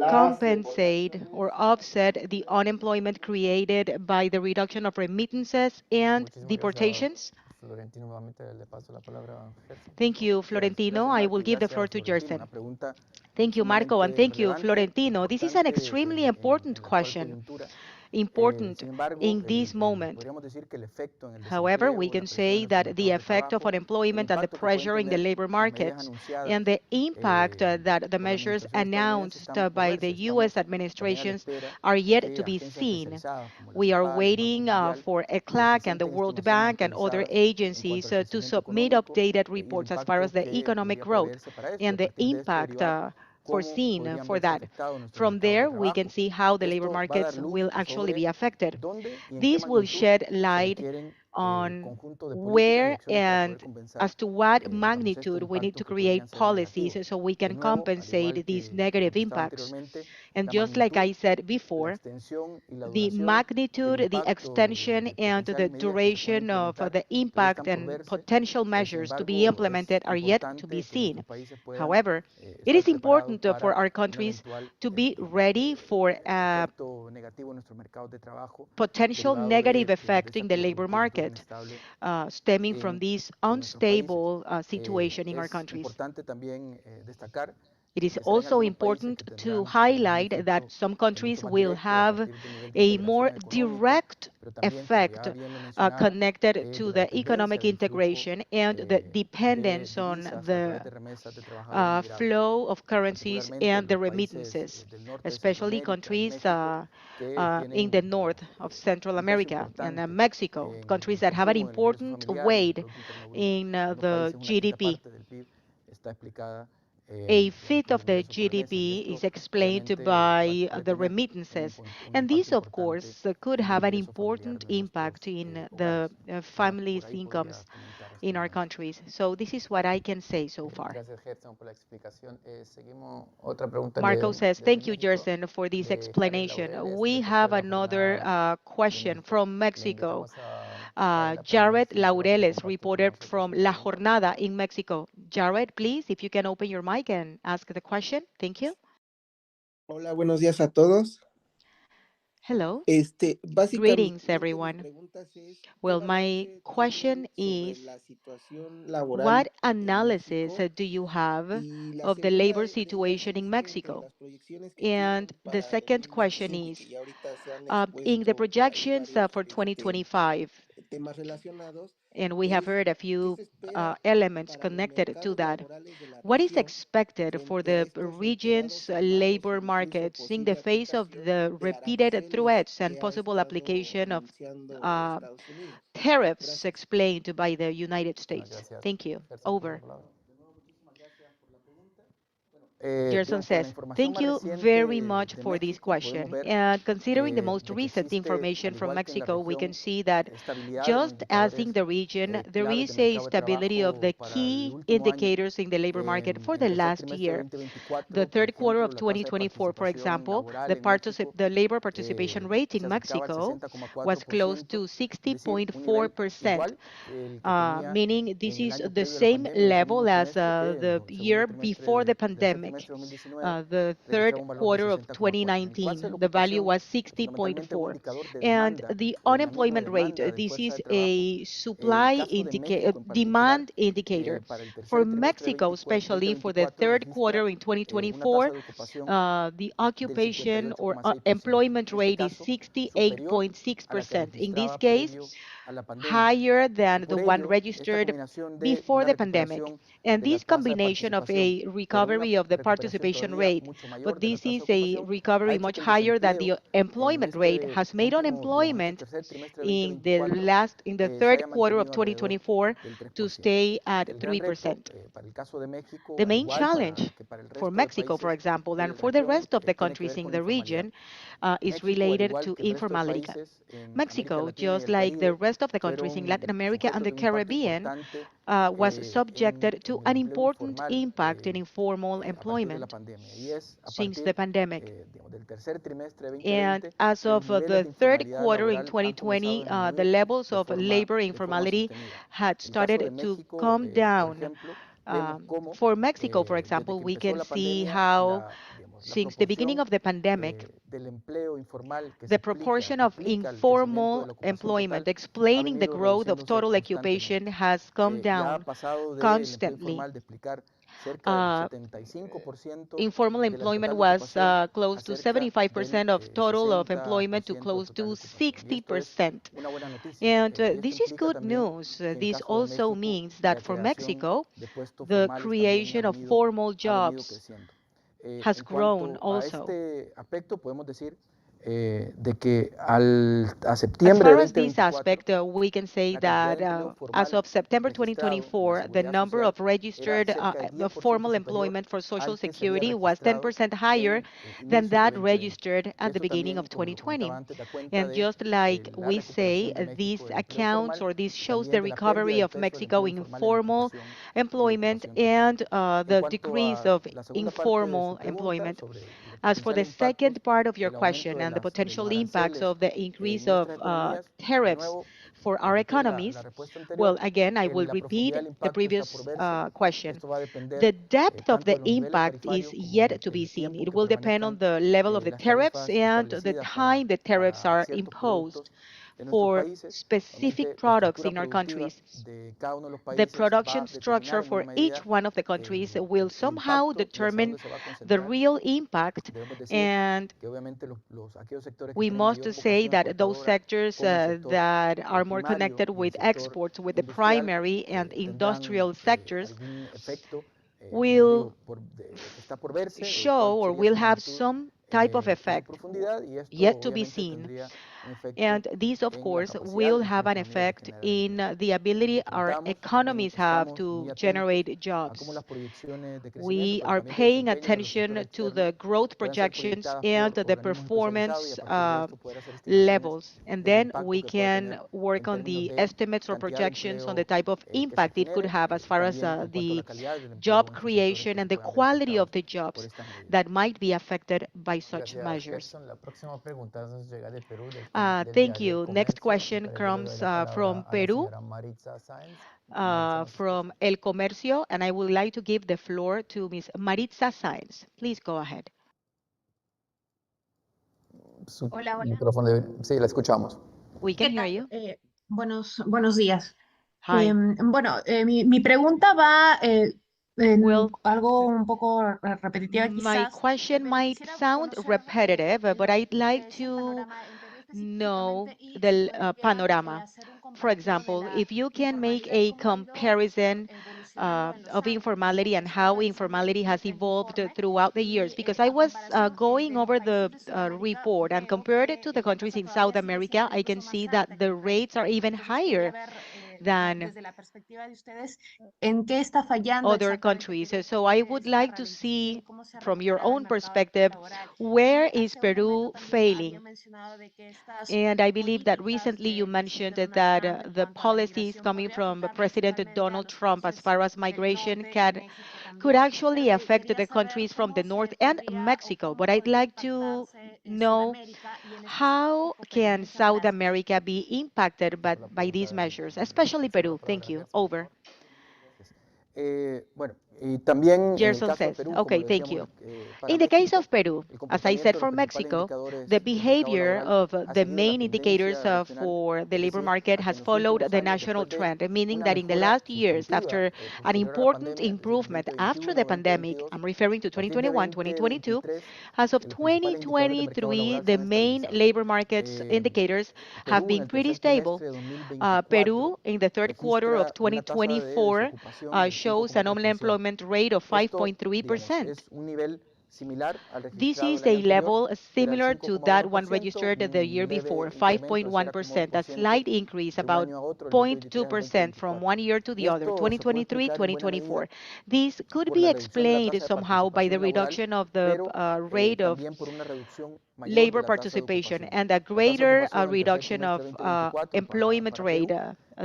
compensate or offset the unemployment created by the reduction of remittances and Muchísimas gracias, deportations? Florentino. Nuevamente le paso la palabra a Gerson, por Thank favor. you, Florentino. Gracias, I Marco, will y give the floor gracias, to Florentino. Jersen. Una pregunta Thank you, Marco, and sumamente thank you, relevante, Florentino. This is an importante extremely en important la actual question, coyuntura. important Sin embargo, in this moment. podríamos decir que el efecto en el However, we desempleo, la can presión say en los that the mercados de effect of trabajo, el unemployment and the impacto que pueden pressure in the tener labor las medidas markets anunciadas and the impact that the por la measures administración estadounidense announced están por by the verse. U.S. Estamos también a la administrations espera are yet que to be agencias seen. especializadas como la We are CEPAL, el Banco waiting Mundial, for ECLAC and the presenten World estimaciones Bank and other actualizadas en cuanto agencies al to crecimiento submit económico updated y el reports as far as impacto the que economic podría growth preverse para esto y a and the partir de esto impact derivar cómo foreseen podrían for verse that. afectados nuestros From mercados de there, we can trabajo. see how the labor Esto va a markets dar luz will actually sobre be affected. dónde y en qué This will magnitud shed se light requieren on conjunto de políticas y where acciones para poder and compensar as to what digamos, este magnitude we need impacto to que podrían create ser negativos. policies so we De can nuevo, al igual compensate these que negative contestaba impacts. anteriormente, And la just like magnitud, I said la before, extensión y la the duración del magnitude, the impacto extension, de and potenciales the medidas que se pueden duration of implementar the todavía impact están por and verse, potential pero sin measures to be embargo es implemented are yet to be importante que seen. nuestros países puedan However, it estar is preparados important for para our un countries eventual, to be digamos, ready for efecto negativo en nuestros mercados de trabajo potential derivado negative de effect esta in the labor coyuntura market inestable stemming from en, this en nuestros países. unstable situation in our Es countries. importante también destacar It is que serán also algunos países que important to tendrán un highlight that efecto some mucho countries más will directo a have partir del nivel de a more integración económico, direct pero también, como effect ya bien lo mencionaba, connected de to la the dependencia economic del flujo integration and the de dependence on divisas a través the de remesas de trabajadores migrables, flow of currencies particularmente and the los países remittances, del norte de especially Centroamérica y countries México que in the tienen north of Central un peso America and importante Mexico, en countries el that have an consumo, en el ingreso important familiar, en el weight Producto Interno Bruto. in En algunos the países una quinta GDP. parte del PIB está explicada A digamos, fifth por of el the ingreso por remesas y GDP esto is explained obviamente by puede the tener remittances. un And impacto this, of importante course, could en el have an ingreso familiar important de impact nuestros in the hogares. Por family's ahí incomes podría comentar hasta in el our momento. countries. So this is what I can say so far. Gracias, Gerson, por la explicación. Seguimos otra pregunta Marco says, desde thank you, México, Jerson, for this de Jared explanation. Laureles, We reportero have de la another Jornada de question México. from Le Mexico. invitamos vale la pena, Jared si lo puede hacer, Laureles, compartir con reporter nosotros from su La pregunta. Jornada in Mexico. Jared, please, if you can open your mic and ask the question. Thank you. Hola, buenos días a todos. Hello. Básicamente Greetings, mi everyone. pregunta es, Well, ¿qué my balance question tienen sobre is, la situación laboral what en analysis México? do you have Y la of the segunda labor es ya situation si in dentro de Mexico? las proyecciones que And tienen the para second question 2025 y is, que ya ahorita se han in the expuesto por ahí projections varios for 2025, temas relacionados, and we have heard a ¿qué few se espera elements para los connected to mercados that. laborales de la What is región expected for frente a the estos region's reiterados llamados labor o incluso markets in the posible face of aplicación the de repeated aranceles threats and que ha possible estado application of anunciando uh, Estados Unidos? tariffs Gracias. explained by the United Muchísimas States? gracias. Thank you. Gerson, tiene la Over. palabra. Gerson Digamos, con la says, información thank más you very reciente much de for this México, podemos question. ver And considering the most de que recent existe, information al from igual que en la Mexico, we can región, see that estabilidad en los just as in indicadores the region, there claves is de a mercado de stability of the trabajo para el key último año. indicators in the labor market for En the el tercer last trimestre de year. The 2024, por third quarter ejemplo, of la tasa de 2024, for participación example, laboral the, en México the labor participation rate se in acercaba al Mexico was close 60,4%, to es decir, un nivel 60.4%, igual que el que tenía meaning this en el is año the previo a la same pandemia, en ese mismo level as trimestre que en the el segundo year trimestre before the del tercer pandemic. trimestre de 2019, The third registraba un valor de quarter of 60,4. En el caso de 2019, la the value ocupación, was fundamentalmente un 60.4. indicador de And demanda the o dinamismo de unemployment rate, demanda de this fuerza is de trabajo. a El supply caso de México en particular, demand indicator. para el For tercer trimestre de Mexico, especially for the 2024, third registra quarter in una tasa 2024, de ocupación the del occupation or 58,6%. employment En este rate is caso, superior a la que 68.6%. In this registraba case, previo a la pandemia. higher Y than the por one ello, esta registered combinación de before una the pandemic. recuperación And de la this tasa de combination of participación, a pero una recovery of the recuperación participation todavía rate, mucho mayor but de la this tasa de is a ocupación, ha recovery hecho much que el higher than desempleo the employment rate, has made unemployment tercer trimestre de in the 2024 in the se haya third quarter of mantenido alrededor 2024 del to 3%. stay at El gran reto 3%. para el caso de México, The al main igual challenge que para el for resto de Mexico, for países example, de and la for the región, rest of the tiene que countries ver in con la the informalidad. region, is México, al related igual to que el resto de informality. países en América Mexico, Latina y just el like the Caribe, rest of the countries in fueron Latin America and sujetos the de un impacto Caribbean, importante was subjected to en el an empleo important informal impact in informal a employment since the pandemic. And as of the third quarter in 2020, the levels of labor informality had started to come down. For Mexico, for example, we can see how since the beginning of the pandemic, the proportion of informal employment, explaining the growth of total occupation, has come down constantly. Informal employment was close to 75% of total of employment to close to 60%. And this is good news. This also means that for Mexico, the creation of formal jobs has grown also. As far as this aspect, we can say that as of September 2024, the number of registered formal employment for Social Security was 10% higher than that registered at the beginning of 2020. And just like we say, these accounts or this shows the recovery of Mexico in formal employment and the decrease of informal employment. As for the second part of your question and the potential impacts of the increase of tariffs for our economies, well, again, I will repeat the previous question. The depth of the impact is yet to be seen. It will depend on the level of the tariffs and the time the tariffs are imposed for specific products in our countries. The production structure for each one of the countries will somehow determine the real impact, and we must say that those sectors that are more connected with exports, with the primary and industrial sectors, will show or will have some type of effect yet to be seen. And these, of course, will have an effect in the ability our economies have to generate jobs. We are paying attention to the growth projections and the performance levels, and then we can work on the estimates or projections on the type of impact it could have as far as the job creation and the quality of the jobs that might be affected by such measures. Thank you. Next question comes from Peru, from El Comercio, and I would like to give the floor to Ms. Maritza Sáenz. Please go ahead. Hola, hola. Sí, la escuchamos. We can hear you. Buenos días. Hi. Mi pregunta va Well, algo un poco repetitiva my quizás. question might sound repetitive, but I'd like to know the panorama. For example, if you can make a comparison of informality and how informality has evolved throughout the years, because I was going over the report and compared it to the countries in South America, I can see that the rates are even higher than other countries. So I would like to see from your own perspective, where is Peru failing? And I believe that recently you mentioned that the policies coming from President Donald Trump as far as migration could actually affect the countries from the north and Mexico. But I'd like to know, how can South America be impacted by these measures, especially Peru? Thank you. Over. Gerson says, okay, thank you. In the case of Peru, as I said for Mexico, the behavior of the main indicators for the labor market has followed the national trend, meaning that in the last years, after an important improvement after the pandemic, I'm referring to 2021, 2022, as of 2023, the main labor markets indicators have been pretty stable. Peru, in the third quarter of 2024, shows an unemployment rate of 5.3%. This is a level similar to that one registered the year before, 5.1%, a slight increase, about 0.2% from one year to the other, 2023, 2024. This could be explained somehow by the reduction of the rate of labor participation and a greater reduction of employment rate.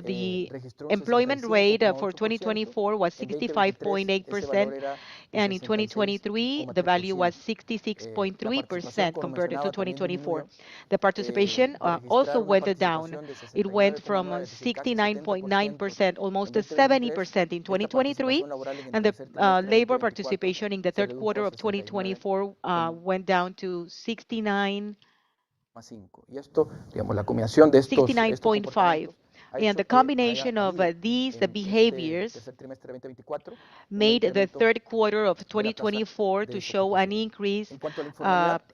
The employment rate for 2024 was 65.8%, and in 2023, the value was 66.3% compared to 2024. The participation also went down. It went from 69.9%, almost to 70% in 2023, and the labor participation in the third quarter of 2024 went down to 69.5. And the combination of these behaviors made the third quarter of 2024 to show an increase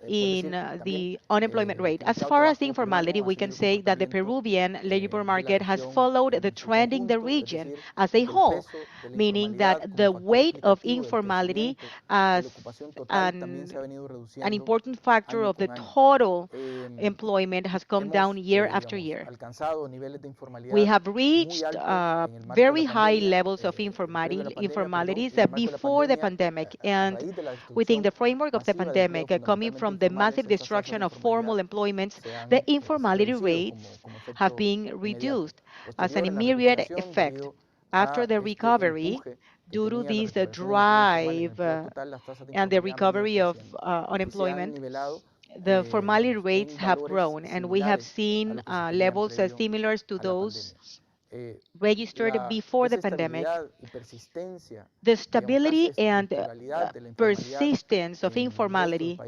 in the unemployment rate. As far as the informality, we can say that the Peruvian labor market has followed the trend in the region as a whole, meaning that the weight of informality as an important factor of the total employment has come down year after year. We have reached very high levels of informalities before the pandemic, and within the framework of the pandemic, coming from the massive destruction of formal employments, the informality rates have been reduced as an immediate effect. After the recovery, due to this drive and the recovery of unemployment, the formality rates have grown, and we have seen levels similar to those registered before the pandemic. The stability and persistence of informality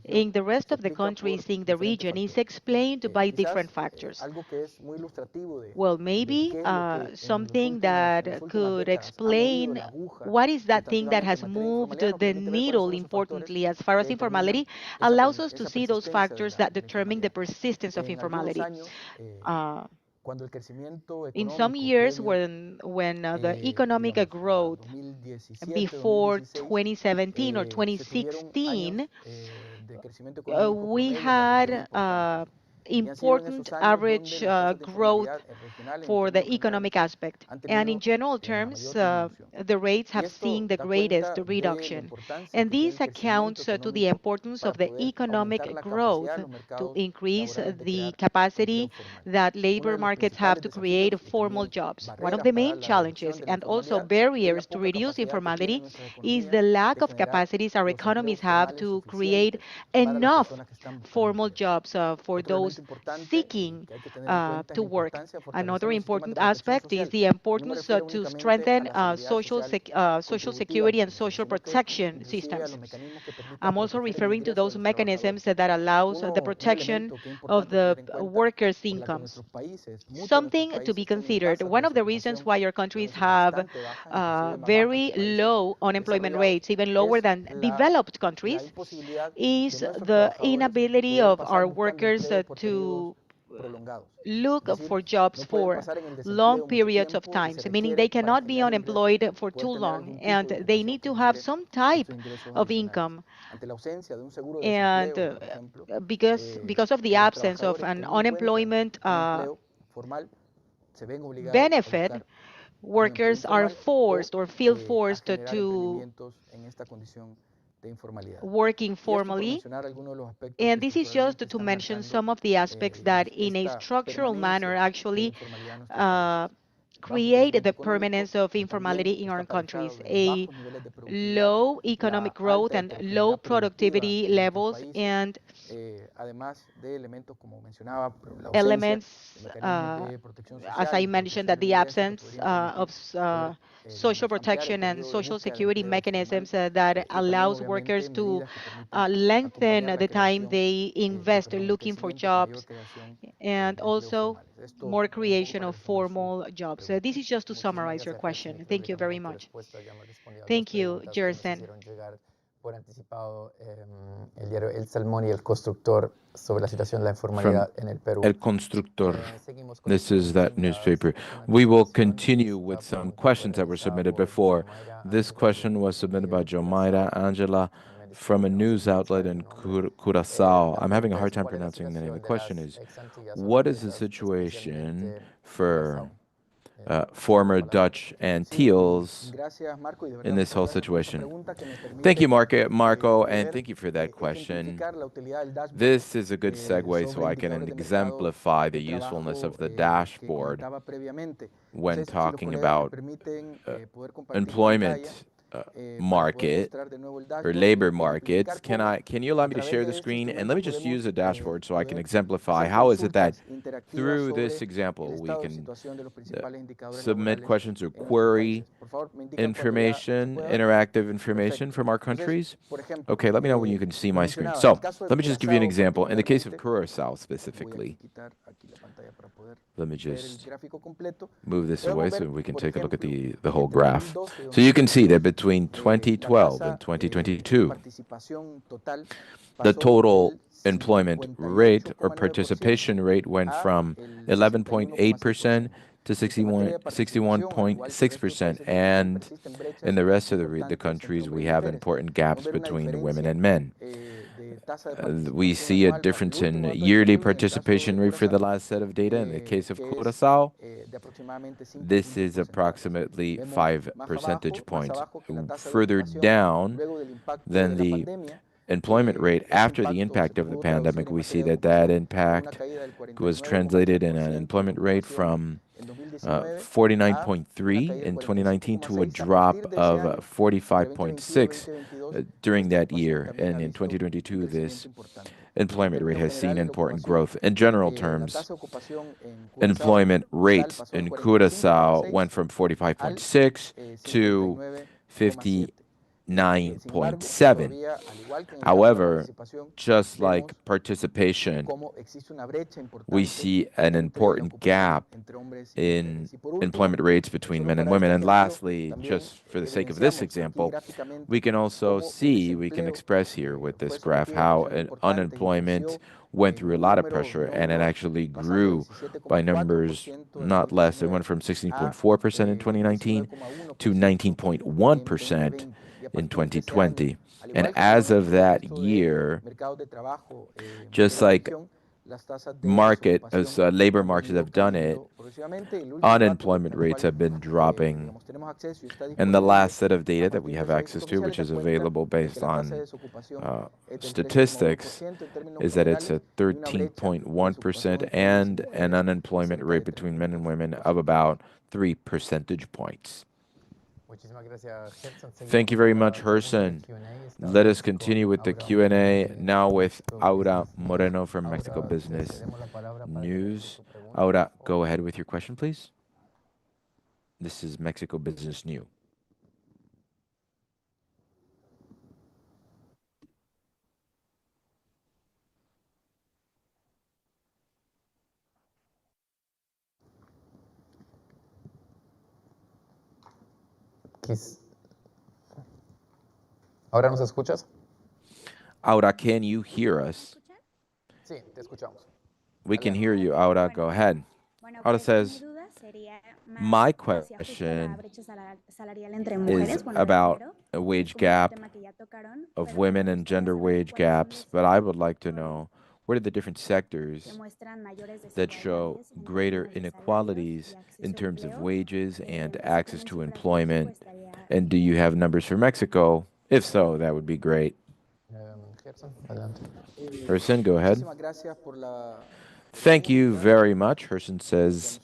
in the rest of the countries in the region is explained by different factors. Well, maybe something that could explain what is that thing that has moved the needle importantly as far as informality allows us to see those factors that determine the persistence of informality. In some years, when the economic growth before 2017 or 2016, we had important average growth for the economic aspect. And in general terms, the rates have seen the greatest reduction. And this accounts to the importance of the economic growth to increase the capacity that labor markets have to create formal jobs. One of the main challenges and also barriers to reduce informality is the lack of capacities our economies have to create enough formal jobs for those seeking to work. Another important aspect is the importance to strengthen social security and social protection systems. I'm also referring to those mechanisms that allows the protection of the workers' incomes. Something to be considered. One of the reasons why our countries have very low unemployment rates, even lower than developed countries, is the inability of our workers to look for jobs for long periods of time, meaning they cannot be unemployed for too long, and they need to have some type of income. And because of the absence of an unemployment benefit, workers are forced or feel forced to work informally. And this is just to mention some of the aspects that in a structural manner actually create the permanence of informality in our countries. A low economic growth and low productivity levels and elements, as I mentioned, that the absence of social protection and social security mechanisms that allows workers to lengthen the time they invest looking for jobs, and also more creation of formal jobs. This is just to summarize your question. Thank you very much. Thank you, Gerson. Por anticipado el diario El Salmón y El Constructor sobre la situación de la informalidad en el Perú. El Constructor. This is that newspaper. We will continue with some questions that were submitted before. This question was submitted by Jomaira Angela from a news outlet in Curaçao. I'm having a hard time pronouncing the name. The question is, what is the situation for former Dutch Antilles Gracias, Marco, y de verdad in this muchas whole gracias por esta situation. pregunta que me Thank you, permite Marco, and poder thank you for that question. ejemplificar la utilidad del dashboard This is a good segue so sobre I can indicadores de mercado exemplify the de usefulness trabajo of the que dashboard comentaba previamente. when Entonces, si los talking colegas me about permiten poder compartir pantalla employment para poder market mostrar de nuevo el or dashboard labor y markets. ejemplificar Can you allow a me to través share de the este screen? And instrumento let me just use podemos the dashboard so I can poder exemplify hacer how is it that consultas interactivas through sobre this el example we estado de can situación de los principales indicadores submit laborales questions or en nuestros query países. Por favor, me indican cuando ya se information, puede ver. interactive information Perfecto. from our Entonces, countries? por ejemplo, Okay, let me know when you can see como my screen. mencionaba, en So, el caso de let me just give you an Curazao example. In the case of particularmente, Curacao voy a specifically, quitar aquí la pantalla para poder let me ver el just gráfico completo. move this away Podemos ver, so we can por take a look at ejemplo, the que whole entre graph. 2012 y So you can see that 2022, between la 2012 tasa and de 2022, participación total the pasó total del employment rate or 58,9% participation rate went a from el 11.8% 61,6%. to En materia de participación, al igual que el resto de 61.6%. países del mundo, And persisten brechas in the rest of the importantes countries, entre we hombres y have mujeres. important Podemos gaps ver una between women diferencia and men. de tasa de We participación see a anual para el difference in último dato yearly disponible en el caso de participation rate for the Curazao, last set of data. In the case of que es Curacao, de aproximadamente 5 this puntos is porcentuales. approximately Vemos 5 más percentage abajo, más points. abajo que la tasa de Further ocupación down luego del impacto than de la the pandemia. employment rate Ese after the impacto se impact of the pudo traducir pandemic, en we see materia de that ocupación en una impact caída del was translated in an 49,3% de employment rate ocupación from en 2019 a 49.3 una caída del in 2019 to a 45,6% a drop partir de ese of año, entre 45.6 2021 y 2022. during Esta that ocupación year. también And ha in visto un 2022, this crecimiento importante. En employment rate términos has seen generales, la important ocupación, growth. In general la terms, tasa de ocupación en Curazao employment total rates pasó del in Curacao 45,6 went from al 45.6 to 59,7. Sin embargo, 59.7. todavía, al igual que en el caso de la However, participación, just vemos like participation, cómo existe una brecha we importante see an entre la important ocupación gap entre hombres y in mujeres. Y por último, employment rates between solo men and para este women. And ejemplo, lastly, también just for the sake of this evidenciamos aquí example, gráficamente we can also cómo el see, we can desempleo express here with fue this graph sometido a how presiones an importantes y unemployment creció went en through a un lot of número pressure no and it menor, actually pasando grew del by numbers 17,4% en not less. It 2019 went from a 16.4% in 2019 to 19.1% en 2020. Y a in partir de ese año, 2020. al And igual que lo as vemos of en el that resto de year, mercados de trabajo just de la like región, las tasas de desocupación labor han markets venido have done it, cayendo progresivamente. El último dato unemployment al rates cual have been dropping. digamos, tenemos acceso y está And the disponible last set of a data that we partir de have fuentes access to, which oficiales da is cuenta available de que based la tasa de on desocupación es del statistics, 13,1% en términos is that it's nominales a y una brecha de desocupación 13.1% entre hombres y and an mujeres de unemployment cerca de rate between men and women of 3 about 3 percentage points. Muchísimas gracias, Gerson. Thank you very much, Herson. Let us continue with the Q&A now with Aura Moreno from Mexico Business News. Aura, go ahead with your question, please. This is Mexico Business News. ¿Ahora nos escuchas? Aura, can you hear us? Sí, te escuchamos. We can hear you, Aura. Go ahead. Aura says, my question is about a wage gap of women and gender wage gaps, but I would like to know what are the different sectors that show greater inequalities in terms of wages and access to employment? And do you have numbers for Mexico? If so, that would be great. Gerson, adelante. Herson, go ahead. Muchísimas gracias por la Thank you very much. Herson says,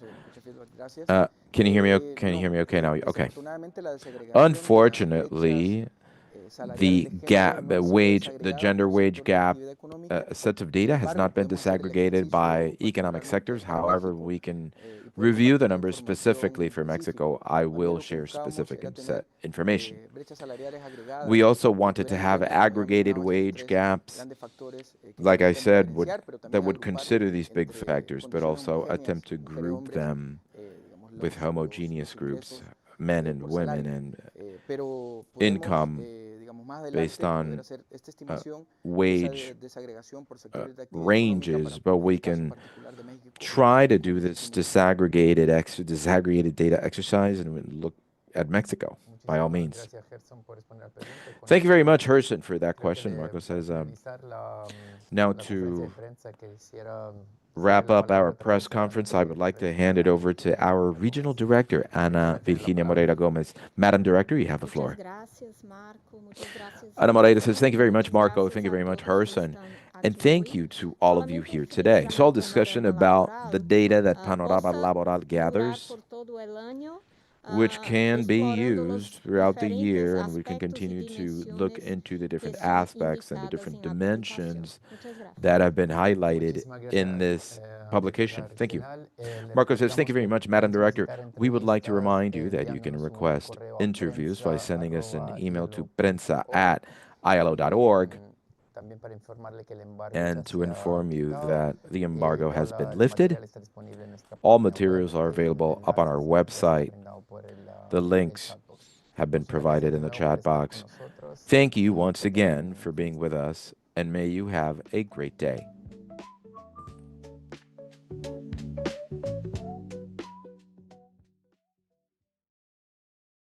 gracias. can you hear me? Can you hear me okay now? Okay. Unfortunately, the gap, the gender wage gap sets of data has not been disaggregated by economic sectors. However, we can review the numbers specifically for Mexico. I will share specific information. We also wanted to have aggregated wage gaps, like I said, that would consider these big factors, but also attempt to group them with homogeneous groups, men and women, and income based on wage ranges, but we can try to do this disaggregated data exercise and look at Mexico, by all means. Thank you very much, Herson, for that question. Marco says, now to wrap up our press conference, I would like to hand it over to our regional director, Ana Virginia Moreira Gomez. Madam Director, you have the floor. Ana Moreira says, thank you very much, Marco. Thank you very much, Gerson. And thank you to all of you here today. This whole discussion about the data that Panorama Laboral gathers, which can be used throughout the year, and we can continue to look into the different aspects and the different dimensions that have been highlighted in this publication. Thank you. Marco says, thank you very much, Madam Director. We would like to remind you that you can request interviews by sending us an email to prensa@ilo.org, and to inform you that the embargo has been lifted. All materials are available up on our website. The links have been provided in the chat box. Thank you once again for being with us, and may you have a great day.